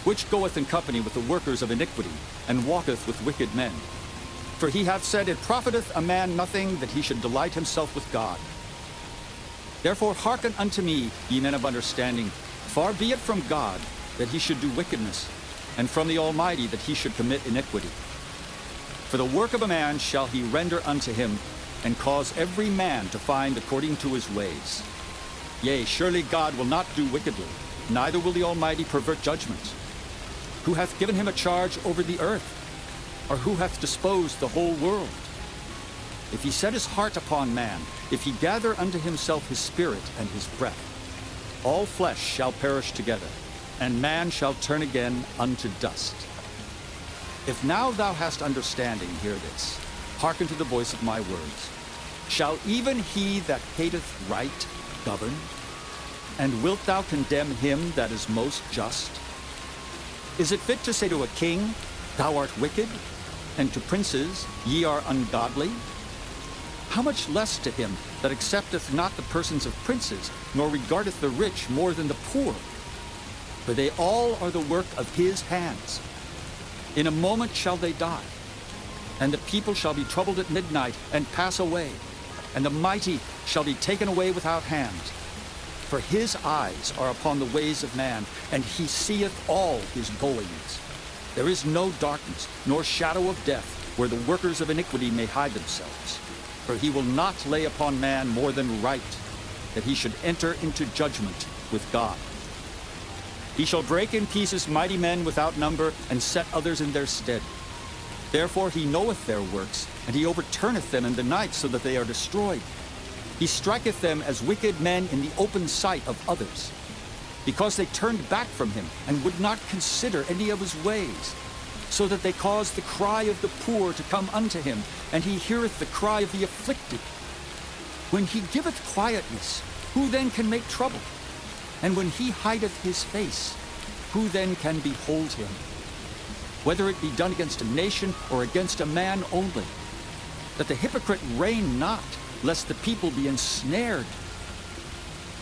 Which goeth in company with the workers of iniquity, and walketh with wicked men? For he hath said, It profiteth a man nothing that he should delight himself with God. Therefore hearken unto me, ye men of understanding. Far be it from God that he should do wickedness, and from the Almighty that he should commit iniquity. For the work of a man shall he render unto him, and cause every man to find according to his ways. Yea, surely God will not do wickedly, neither will the Almighty pervert judgment. Who hath given him a charge over the earth? Or who hath disposed the whole world? If he set his heart upon man, if he gather unto himself his spirit and his breath, all flesh shall perish together, and man shall turn again unto dust. If now thou hast understanding, hear this. Hearken to the voice of my words. Shall even he that hateth right govern? And wilt thou condemn him that is most just? Is it fit to say to a king, Thou art wicked, and to princes, Ye are ungodly? How much less to him that accepteth not the persons of princes, nor regardeth the rich more than the poor? For they all are the work of his hands. In a moment shall they die, and the people shall be troubled at midnight, and pass away, and the mighty shall be taken away without hand. For his eyes are upon the ways of man, and he seeth all his goings. There is no darkness, nor shadow of death, where the workers of iniquity may hide themselves. For he will not lay upon man more than right, that he should enter into judgment with God. He shall break in pieces mighty men without number, and set others in their stead. Therefore he knoweth their works, and he overturneth them in the night, so that they are destroyed. He striketh them as wicked men in the open sight of others, because they turned back from him, and would not consider any of his ways, so that they caused the cry of the poor to come unto him, and he heareth the cry of the afflicted. When he giveth quietness, who then can make trouble? And when he hideth his face, who then can behold him? Whether it be done against a nation or against a man only, that the hypocrite reign not, lest the people be ensnared.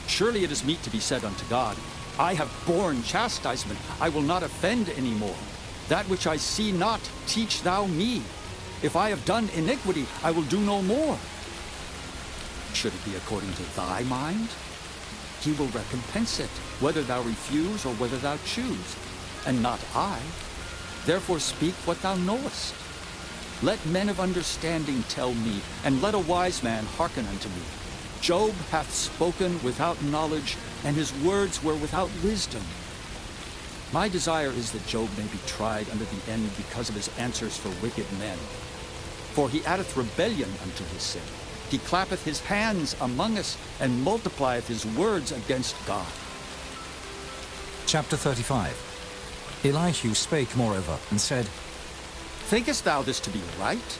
Surely it is meet to be said unto God, I have borne chastisement, I will not offend any more. That which I see not, teach thou me. If I have done iniquity, I will do no more. Should it be according to thy mind? He will recompense it, whether thou refuse or whether thou choose, and not I. Therefore speak what thou knowest. Let men of understanding tell me, and let a wise man hearken unto me. Job hath spoken without knowledge, and his words were without wisdom. My desire is that Job may be tried unto the end because of his answers for wicked men. For he addeth rebellion unto his sin. He clappeth his hands among us, and multiplieth his words against God. Chapter 35. Elihu spake moreover, and said, Thinkest thou this to be right?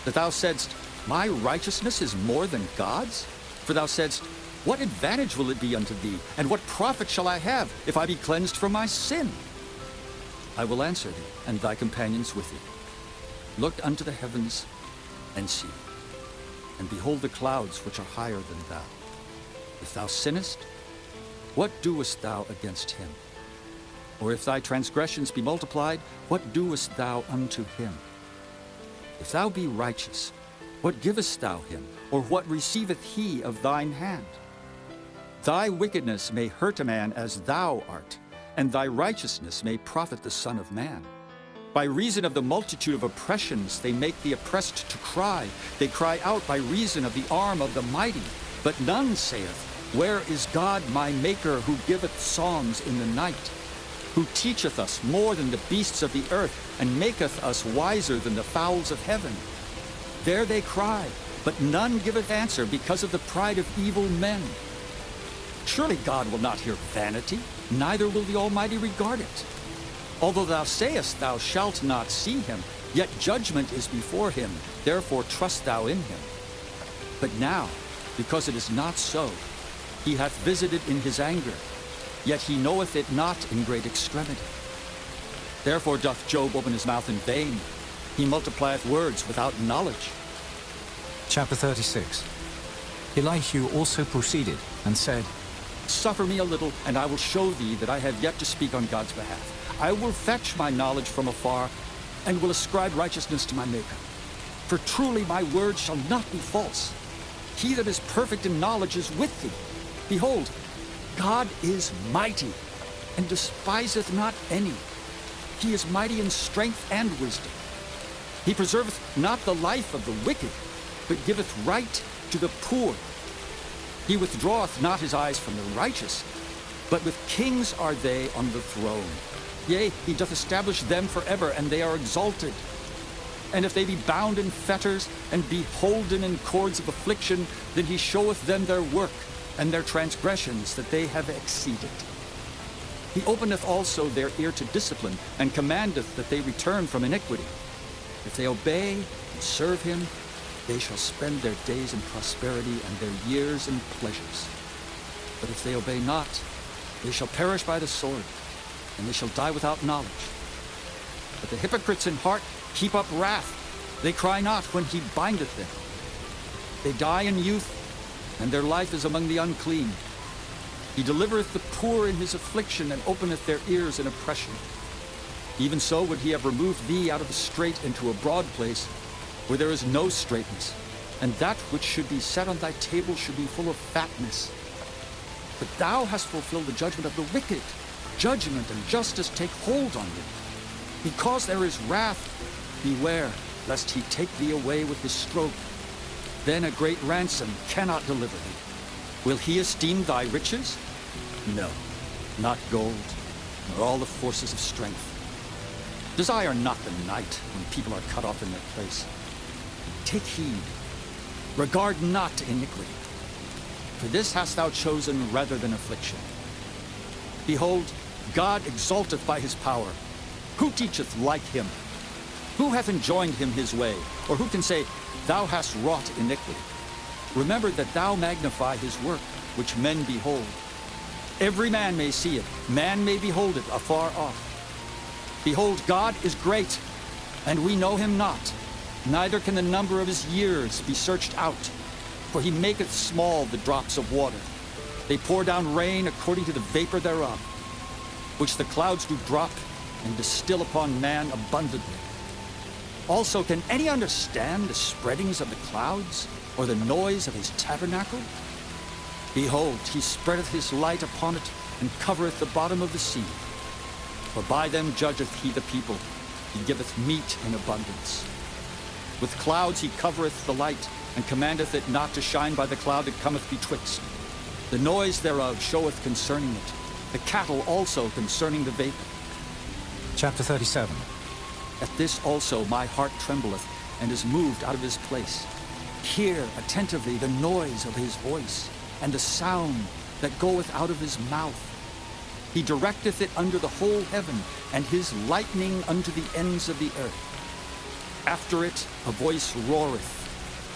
That thou saidst, My righteousness is more than God's? For thou saidst, What advantage will it be unto thee, and what profit shall I have, if I be cleansed from my sin? I will answer thee, and thy companions with thee. Look unto the heavens, and see, and behold the clouds which are higher than thou. If thou sinnest, what doest thou against him? Or if thy transgressions be multiplied, what doest thou unto him? If thou be righteous, what givest thou him, or what receiveth he of thine hand? Thy wickedness may hurt a man as thou art, and thy righteousness may profit the Son of Man. By reason of the multitude of oppressions they make the oppressed to cry. They cry out by reason of the arm of the mighty. But none saith, Where is God my Maker, who giveth songs in the night? Who teacheth us more than the beasts of the earth, and maketh us wiser than the fowls of heaven? There they cry, but none giveth answer because of the pride of evil men. Surely God will not hear vanity, neither will the Almighty regard it. Although thou sayest thou shalt not see him, yet judgment is before him, therefore trust thou in him. But now, because it is not so, he hath visited in his anger, yet he knoweth it not in great extremity. Therefore doth Job open his mouth in vain. He multiplieth words without knowledge. Chapter 36. Elihu also proceeded, and said, Suffer me a little, and I will show thee that I have yet to speak on God's behalf. I will fetch my knowledge from afar, and will ascribe righteousness to my Maker. For truly my word shall not be false. He that is perfect in knowledge is with thee. Behold, God is mighty, and despiseth not any. He is mighty in strength and wisdom. He preserveth not the life of the wicked, but giveth right to the poor. He withdraweth not his eyes from the righteous, but with kings are they on the throne. Yea, he doth establish them forever, and they are exalted. And if they be bound in fetters, and be holden in cords of affliction, then he showeth them their work, and their transgressions that they have exceeded. He openeth also their ear to discipline, and commandeth that they return from iniquity. If they obey and serve him, they shall spend their days in prosperity, and their years in pleasures. But if they obey not, they shall perish by the sword, and they shall die without knowledge. But the hypocrites in heart keep up wrath. They cry not when he bindeth them. They die in youth, and their life is among the unclean. He delivereth the poor in his affliction, and openeth their ears in oppression. Even so would he have removed thee out of the strait into a broad place, where there is no straightness, and that which should be set on thy table should be full of fatness. But thou hast fulfilled the judgment of the wicked. Judgment and justice take hold on thee. Because there is wrath, beware, lest he take thee away with his stroke. Then a great ransom cannot deliver thee. Will he esteem thy riches? No, not gold, nor all the forces of strength. Desire not the night when people are cut off in their place. Take heed, regard not iniquity. For this hast thou chosen rather than affliction. Behold, God exalteth by his power. Who teacheth like him? Who hath enjoined him his way? Or who can say, Thou hast wrought iniquity? Remember that thou magnify his work, which men behold. every man may see it, man may behold it afar off. Behold, God is great, and we know him not, neither can the number of his years be searched out. For he maketh small the drops of water. They pour down rain according to the vapor thereof, which the clouds do drop and distill upon man abundantly. Also, can any understand the spreadings of the clouds, or the noise of his tabernacle? Behold, he spreadeth his light upon it, and covereth the bottom of the sea. For by them judgeth he the people, he giveth meat in abundance. With clouds he covereth the light, and commandeth it not to shine by the cloud that cometh betwixt. The noise thereof showeth concerning it, the cattle also concerning the vapor. Chapter 37. At this also my heart trembleth, and is moved out of his place. Hear attentively the noise of his voice, and the sound that goeth out of his mouth. He directeth it under the whole heaven, and his lightning unto the ends of the earth. After it a voice roareth.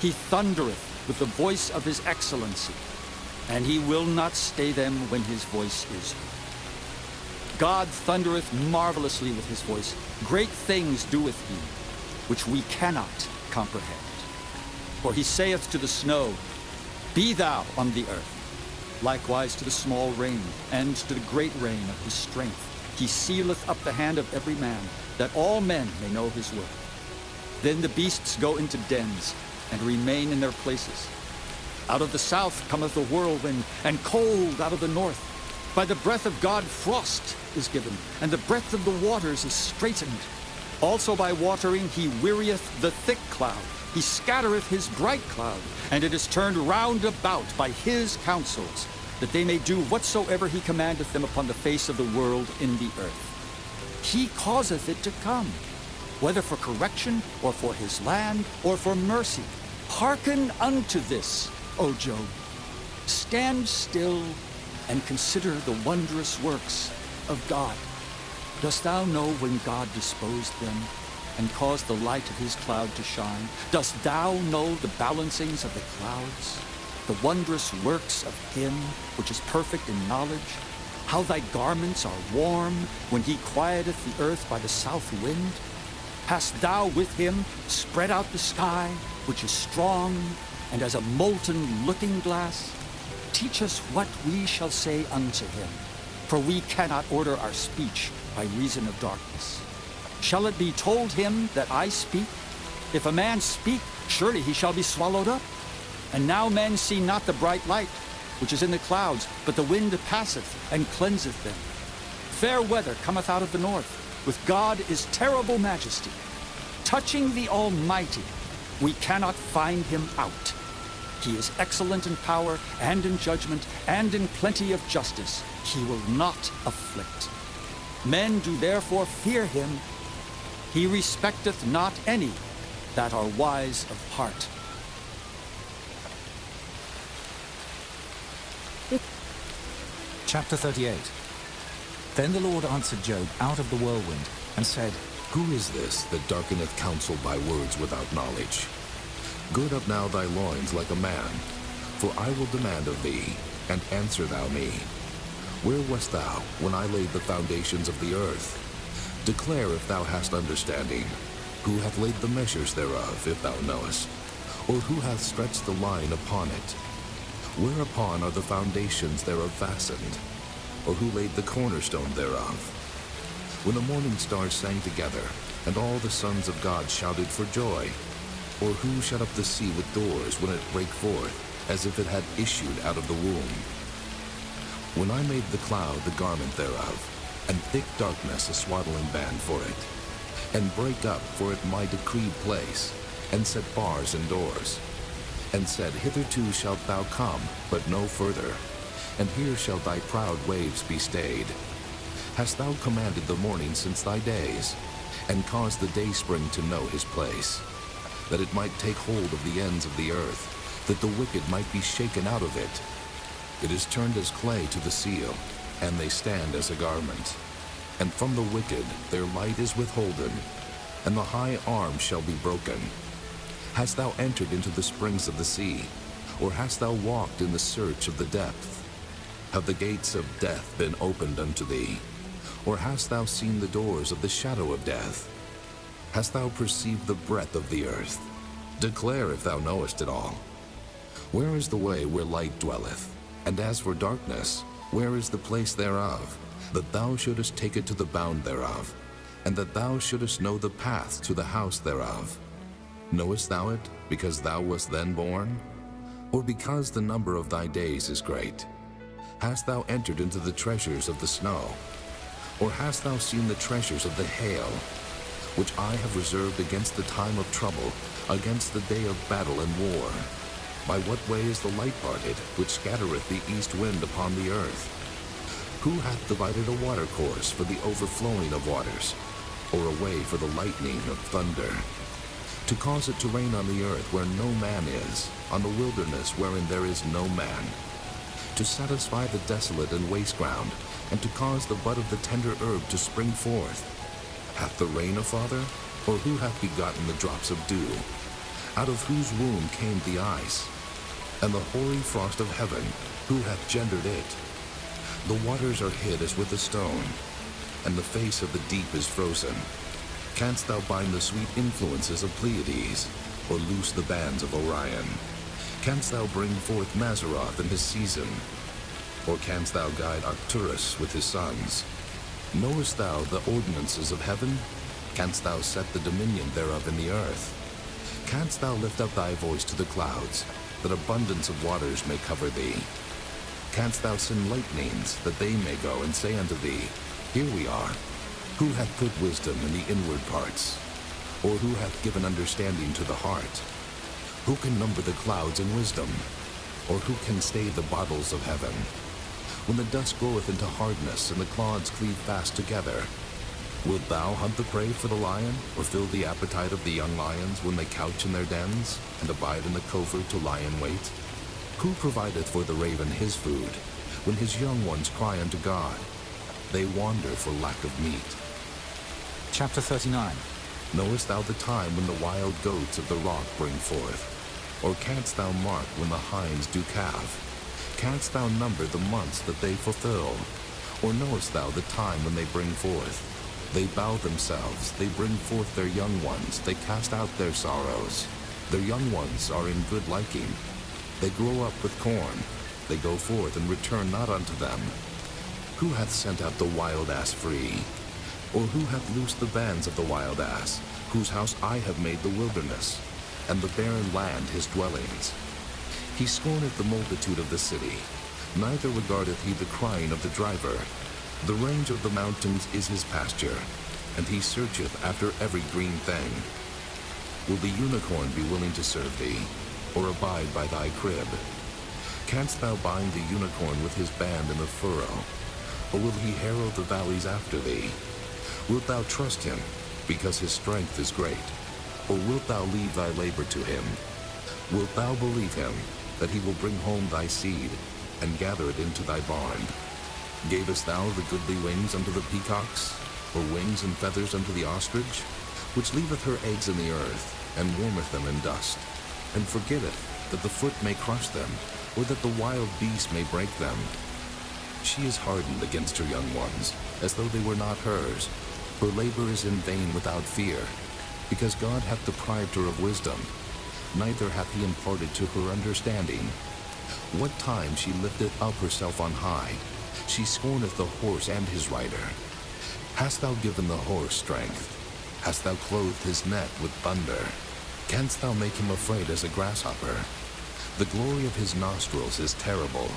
He thundereth with the voice of his excellency, and he will not stay them when his voice is heard. God thundereth marvelously with his voice. Great things doeth he, which we cannot comprehend. For he saith to the snow, Be thou on the earth. Likewise to the small rain, and to the great rain of his strength. He sealeth up the hand of every man, that all men may know his work. Then the beasts go into dens, and remain in their places. Out of the south cometh a whirlwind, and cold out of the north. By the breath of God frost is given, and the breadth of the waters is straitened. Also by watering he wearieth the thick cloud. He scattereth his bright cloud, and it is turned round about by his counsels, that they may do whatsoever he commandeth them upon the face of the world in the earth. He causeth it to come, whether for correction, or for his land, or for mercy. Hearken unto this, O Job. Stand still, and consider the wondrous works of God. Dost thou know when God disposed them, and caused the light of his cloud to shine? Dost thou know the balancings of the clouds, the wondrous works of him which is perfect in knowledge? How thy garments are warm, when he quieteth the earth by the south wind? Hast thou with him spread out the sky, which is strong, and as a molten looking-glass? Teach us what we shall say unto him, for we cannot order our speech by reason of darkness. Shall it be told him that I speak? If a man speak, surely he shall be swallowed up. And now men see not the bright light, which is in the clouds, but the wind passeth and cleanseth them. Fair weather cometh out of the north. With God is terrible majesty. Touching the Almighty, we cannot find him out. He is excellent in power and in judgment and in plenty of justice. He will not afflict. Men do therefore fear him. He respecteth not any that are wise of heart. Chapter 38. Then the Lord answered Job out of the whirlwind, and said, Who is this that darkeneth counsel by words without knowledge? Gird up now thy loins like a man, for I will demand of thee, and answer thou me. Where wast thou when I laid the foundations of the earth? Declare if thou hast understanding. Who hath laid the measures thereof, if thou knowest? Or who hath stretched the line upon it? Whereupon are the foundations thereof fastened? Or who laid the cornerstone thereof? When the morning stars sang together, and all the sons of God shouted for joy? Or who shut up the sea with doors when it brake forth, as if it had issued out of the womb? When I made the cloud the garment thereof, and thick darkness a swaddling band for it, and brake up for it my decreed place, and set bars and doors, and said, Hitherto shalt thou come, but no further, and here shall thy proud waves be stayed. Hast thou commanded the morning since thy days, and caused the dayspring to know his place, that it might take hold of the ends of the earth, that the wicked might be shaken out of it? It is turned as clay to the seal, and they stand as a garment. And from the wicked their light is withholden, and the high arm shall be broken. Hast thou entered into the springs of the sea, or hast thou walked in the search of the depth? Have the gates of death been opened unto thee? Or hast thou seen the doors of the shadow of death? Hast thou perceived the breadth of the earth? Declare if thou knowest it all. Where is the way where light dwelleth? And as for darkness, where is the place thereof? That thou shouldest take it to the bound thereof, and that thou shouldest know the path to the house thereof. Knowest thou it, because thou wast then born? Or because the number of thy days is great? Hast thou entered into the treasures of the snow? Or hast thou seen the treasures of the hail, which I have reserved against the time of trouble, against the day of battle and war? By what way is the light parted, which scattereth the east wind upon the earth? Who hath divided a watercourse for the overflowing of waters, or a way for the lightning of thunder? To cause it to rain on the earth where no man is, on the wilderness wherein there is no man. To satisfy the desolate and waste ground, and to cause the bud of the tender herb to spring forth. Hath the rain a father? Or who hath begotten the drops of dew? Out of whose womb came the ice? And the hoary frost of heaven, who hath gendered it? The waters are hid as with a stone, and the face of the deep is frozen. Canst thou bind the sweet influences of Pleiades, or loose the bands of Orion? Canst thou bring forth Mazzaroth in his season? Or canst thou guide Arcturus with his sons? Knowest thou the ordinances of heaven? Canst thou set the dominion thereof in the earth? Canst thou lift up thy voice to the clouds, that abundance of waters may cover thee? Canst thou send lightnings, that they may go and say unto thee, Here we are. Who hath put wisdom in the inward parts? Or who hath given understanding to the heart? Who can number the clouds in wisdom? Or who can stay the bottles of heaven? When the dust groweth into hardness, and the clods cleave fast together, wilt thou hunt the prey for the lion, or fill the appetite of the young lions when they couch in their dens, and abide in the covert to lie in wait? Who provideth for the raven his food, when his young ones cry unto God? They wander for lack of meat. Chapter 39. Knowest thou the time when the wild goats of the rock bring forth? Or canst thou mark when the hinds do calve? Canst thou number the months that they fulfill? Or knowest thou the time when they bring forth? They bow themselves, they bring forth their young ones, they cast out their sorrows. Their young ones are in good liking. They grow up with corn. They go forth and return not unto them. Who hath sent out the wild ass free? Or who hath loosed the bands of the wild ass, whose house I have made the wilderness, and the barren land his dwellings? He scorneth the multitude of the city, neither regardeth he the crying of the driver. The range of the mountains is his pasture, and he searcheth after every green thing. Will the unicorn be willing to serve thee, or abide by thy crib? Canst thou bind the unicorn with his band in the furrow, or will he harrow the valleys after thee? Wilt thou trust him, because his strength is great, or wilt thou leave thy labor to him? Wilt thou believe him, that he will bring home thy seed, and gather it into thy barn? Gavest thou the goodly wings unto the peacocks, or wings and feathers unto the ostrich, which leaveth her eggs in the earth, and warmeth them in dust, and forgetteth that the foot may crush them, or that the wild beast may break them? She is hardened against her young ones, as though they were not hers. Her labor is in vain without fear, because God hath deprived her of wisdom, neither hath he imparted to her understanding. What time she lifteth up herself on high, she scorneth the horse and his rider. Hast thou given the horse strength? Hast thou clothed his neck with thunder? Canst thou make him afraid as a grasshopper? The glory of his nostrils is terrible.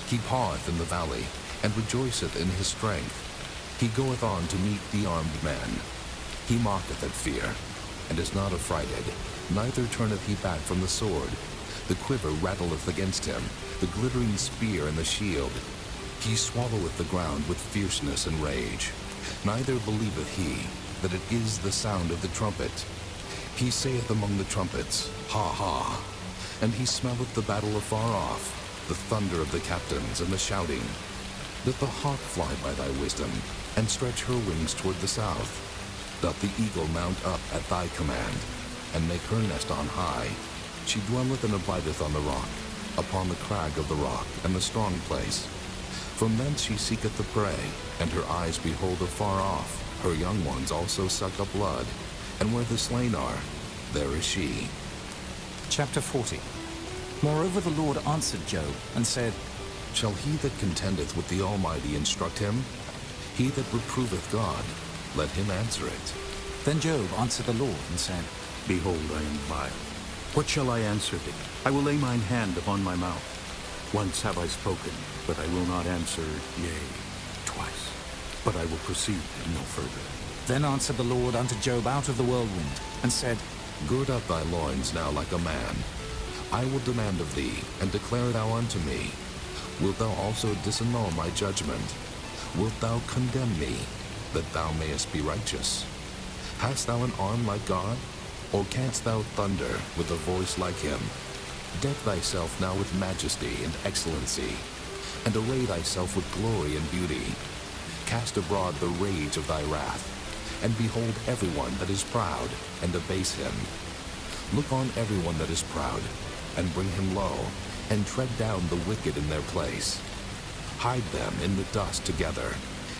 He paweth in the valley, and rejoiceth in his strength. He goeth on to meet the armed men. He mocketh at fear, and is not affrighted, neither turneth he back from the sword. The quiver rattleth against him, the glittering spear and the shield. He swalloweth the ground with fierceness and rage. Neither believeth he that it is the sound of the trumpet. He saith among the trumpets, Ha ha! And he smelleth the battle afar off, the thunder of the captains and the shouting. Doth the hawk fly by thy wisdom, and stretch her wings toward the south? Doth the eagle mount up at thy command, and make her nest on high? She dwelleth and abideth on the rock, upon the crag of the rock, and the strong place. From thence she seeketh the prey, and her eyes behold afar off. Her young ones also suck up blood, and where the slain are, there is she. Chapter 40. Moreover the Lord answered Job, and said, Shall he that contendeth with the Almighty instruct him? He that reproveth God, let him answer it. Then Job answered the Lord, and said, Behold, I am vile. What shall I answer thee? I will lay mine hand upon my mouth. Once have I spoken, but I will not answer, yea, twice. But I will proceed no further. Then answered the Lord unto Job out of the whirlwind, and said, Gird up thy loins now like a man. I will demand of thee, and declare thou unto me. Wilt thou also disannul my judgment? Wilt thou condemn me, that thou mayest be righteous? Hast thou an arm like God? Or canst thou thunder with a voice like him? Deck thyself now with majesty and excellency, and array thyself with glory and beauty. Cast abroad the rage of thy wrath, and behold everyone that is proud, and abase him. Look on everyone that is proud, and bring him low, and tread down the wicked in their place. Hide them in the dust together,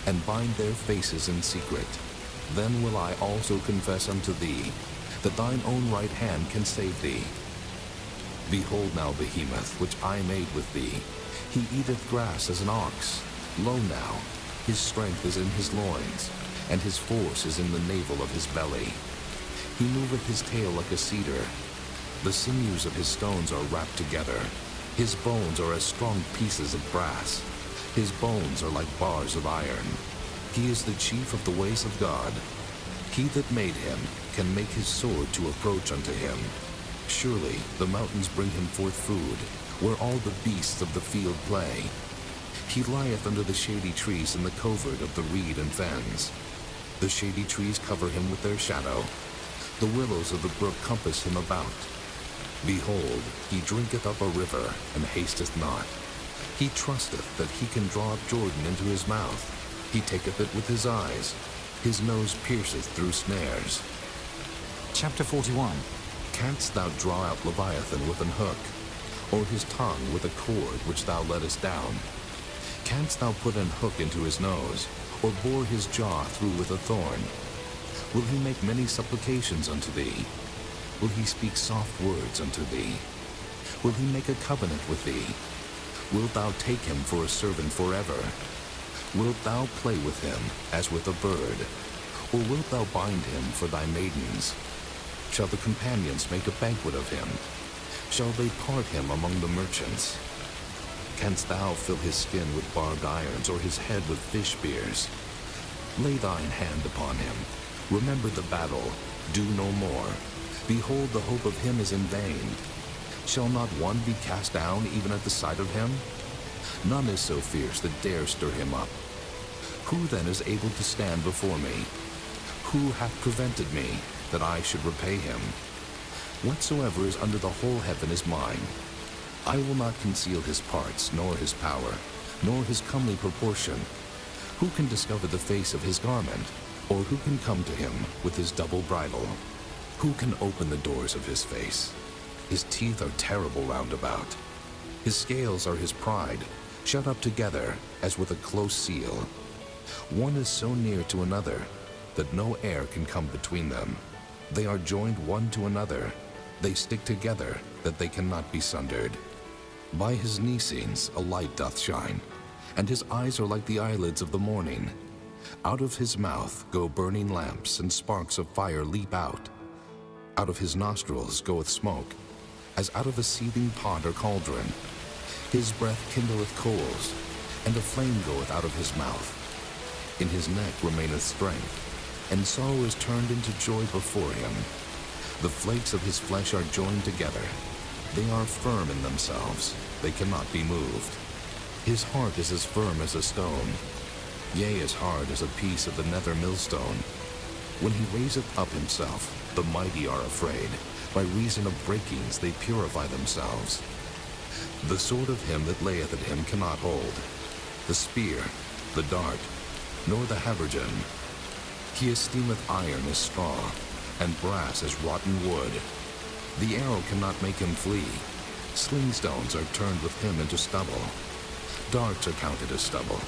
and bind their faces in secret. Then will I also confess unto thee, that thine own right hand can save thee. Behold now Behemoth, which I made with thee. He eateth grass as an ox. Lo now, his strength is in his loins, and his force is in the navel of his belly. He moveth his tail like a cedar. The sinews of his stones are wrapped together. His bones are as strong pieces of brass. His bones are like bars of iron. He is the chief of the ways of God. He that made him can make his sword to approach unto him. Surely the mountains bring him forth food, where all the beasts of the field play. He lieth under the shady trees in the covert of the reed and fens. The shady trees cover him with their shadow. The willows of the brook compass him about. Behold, he drinketh up a river, and hasteth not. He trusteth that he can draw up Jordan into his mouth. He taketh it with his eyes. His nose pierceth through snares. Chapter 41. Canst thou draw out Leviathan with an hook, or his tongue with a cord which thou lettest down? Canst thou put an hook into his nose, or bore his jaw through with a thorn? Will he make many supplications unto thee? Will he speak soft words unto thee? Will he make a covenant with thee? Wilt thou take him for a servant forever? Wilt thou play with him as with a bird? Or wilt thou bind him for thy maidens? Shall the companions make a banquet of him? Shall they part him among the merchants? Canst thou fill his skin with barbed irons, or his head with fish spears? Lay thine hand upon him. Remember the battle. Do no more. Behold, the hope of him is in vain. Shall not one be cast down even at the sight of him? None is so fierce that dare stir him up. Who then is able to stand before me? Who hath prevented me, that I should repay him? Whatsoever is under the whole heaven is mine. I will not conceal his parts, nor his power, nor his comely proportion. Who can discover the face of his garment? Or who can come to him with his double bridle? Who can open the doors of his face? His teeth are terrible round about. His scales are his pride, shut up together as with a close seal. One is so near to another that no air can come between them. They are joined one to another. They stick together that they cannot be sundered. By his Nicenes a light doth shine, and his eyes are like the eyelids of the morning. Out of his mouth go burning lamps, and sparks of fire leap out. Out of his nostrils goeth smoke, as out of a seething pot or cauldron. His breath kindleth coals, and a flame goeth out of his mouth. In his neck remaineth strength, and sorrow is turned into joy before him. The flakes of his flesh are joined together. They are firm in themselves, they cannot be moved. His heart is as firm as a stone, yea, as hard as a piece of the nether millstone. When he raiseth up himself, the mighty are afraid. By reason of breakings they purify themselves. The sword of him that layeth at him cannot hold, the spear, the dart, nor the habergeon. He esteemeth iron as straw, and brass as rotten wood. The arrow cannot make him flee. Sling stones are turned with him into stubble. Darts are counted as stubble.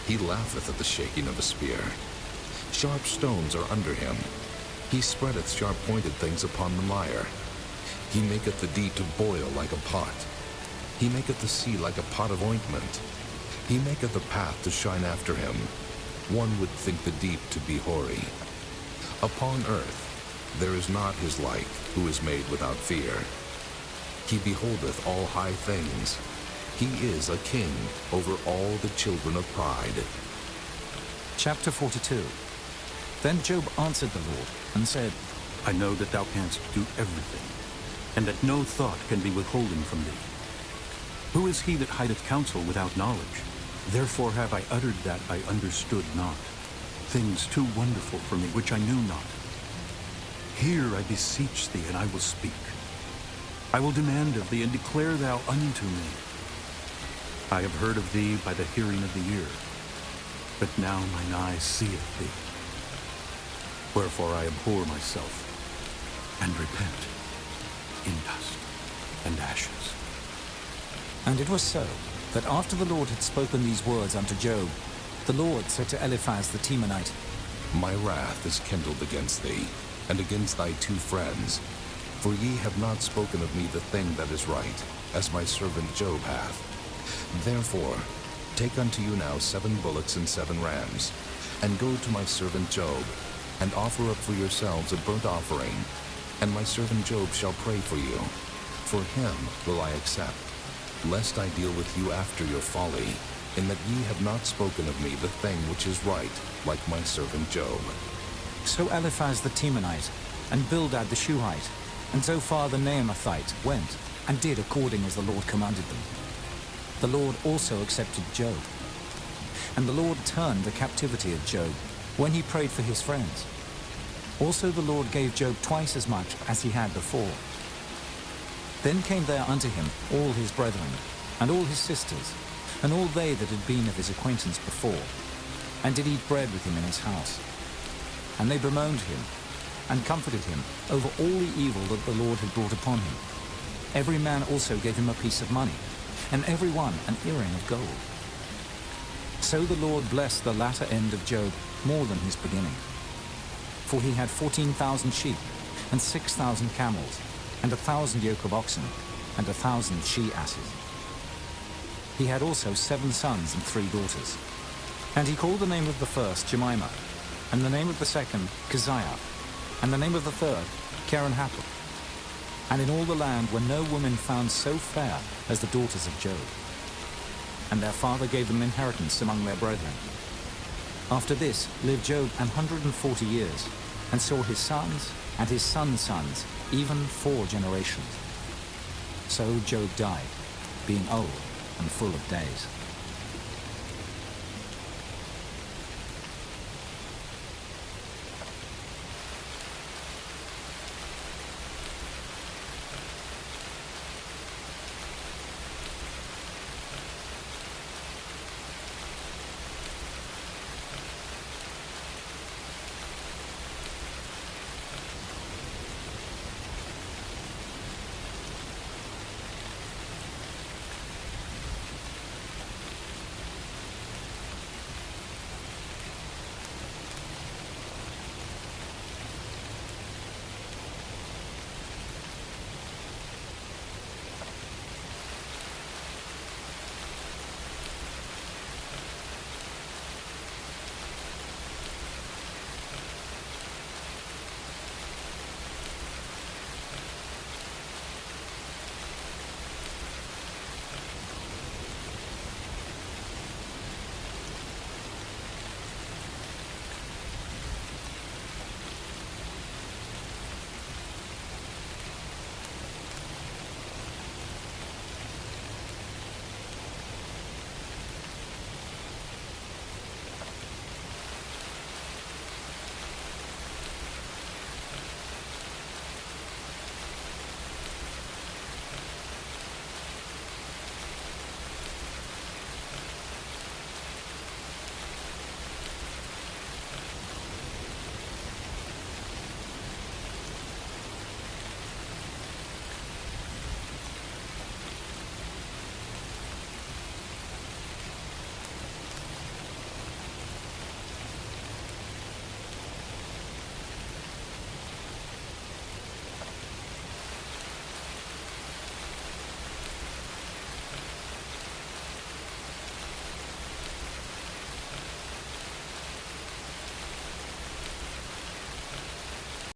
He laugheth at the shaking of a spear. Sharp stones are under him. He spreadeth sharp-pointed things upon the mire. He maketh the deep to boil like a pot. He maketh the sea like a pot of ointment. He maketh a path to shine after him. One would think the deep to be hoary. Upon earth there is not his like, who is made without fear. He beholdeth all high things. He is a king over all the children of pride. Chapter 42. Then Job answered the Lord and said, I know that thou canst do everything, and that no thought can be withholden from thee. Who is he that hideth counsel without knowledge? Therefore have I uttered that I understood not, things too wonderful for me which I knew not. Hear, I beseech thee, and I will speak. I will demand of thee, and declare thou unto me. I have heard of thee by the hearing of the ear, but now mine eye seeth thee. Wherefore I abhor myself, and repent in dust and ashes. And it was so, that after the Lord had spoken these words unto Job, the Lord said to Eliphaz the Temanite, My wrath is kindled against thee, and against thy two friends. For ye have not spoken of me the thing that is right, as my servant Job hath. Therefore, take unto you now 7 bullocks and 7 rams, and go to my servant Job, and offer up for yourselves a burnt offering, and my servant Job shall pray for you. For him will I accept, lest I deal with you after your folly, in that ye have not spoken of me the thing which is right, like my servant Job. So Eliphaz the Temanite, and Bildad the Shuhite, and Zophar the Naamathite went, and did according as the Lord commanded them. The Lord also accepted Job. And the Lord turned the captivity of Job, when he prayed for his friends. Also the Lord gave Job twice as much as he had before. Then came there unto him all his brethren, and all his sisters, and all they that had been of his acquaintance before, and did eat bread with him in his house. And they bemoaned him, and comforted him over all the evil that the Lord had brought upon him. Every man also gave him a piece of money, and every one an earring of gold. So the Lord blessed the latter end of Job more than his beginning. For he had 14,000 sheep, and 6,000 camels, and 1,000 yoke of oxen, and 1,000 she-asses. He had also 7 sons and 3 daughters. And he called the name of the first Jemimah, and the name of the second Keziah, and the name of the third Keren-happuch. And in all the land were no women found so fair as the daughters of Job. And their father gave them inheritance among their brethren. After this lived Job 140 years, and saw his sons and his sons' sons, even 4 generations. So Job died, being old and full of days.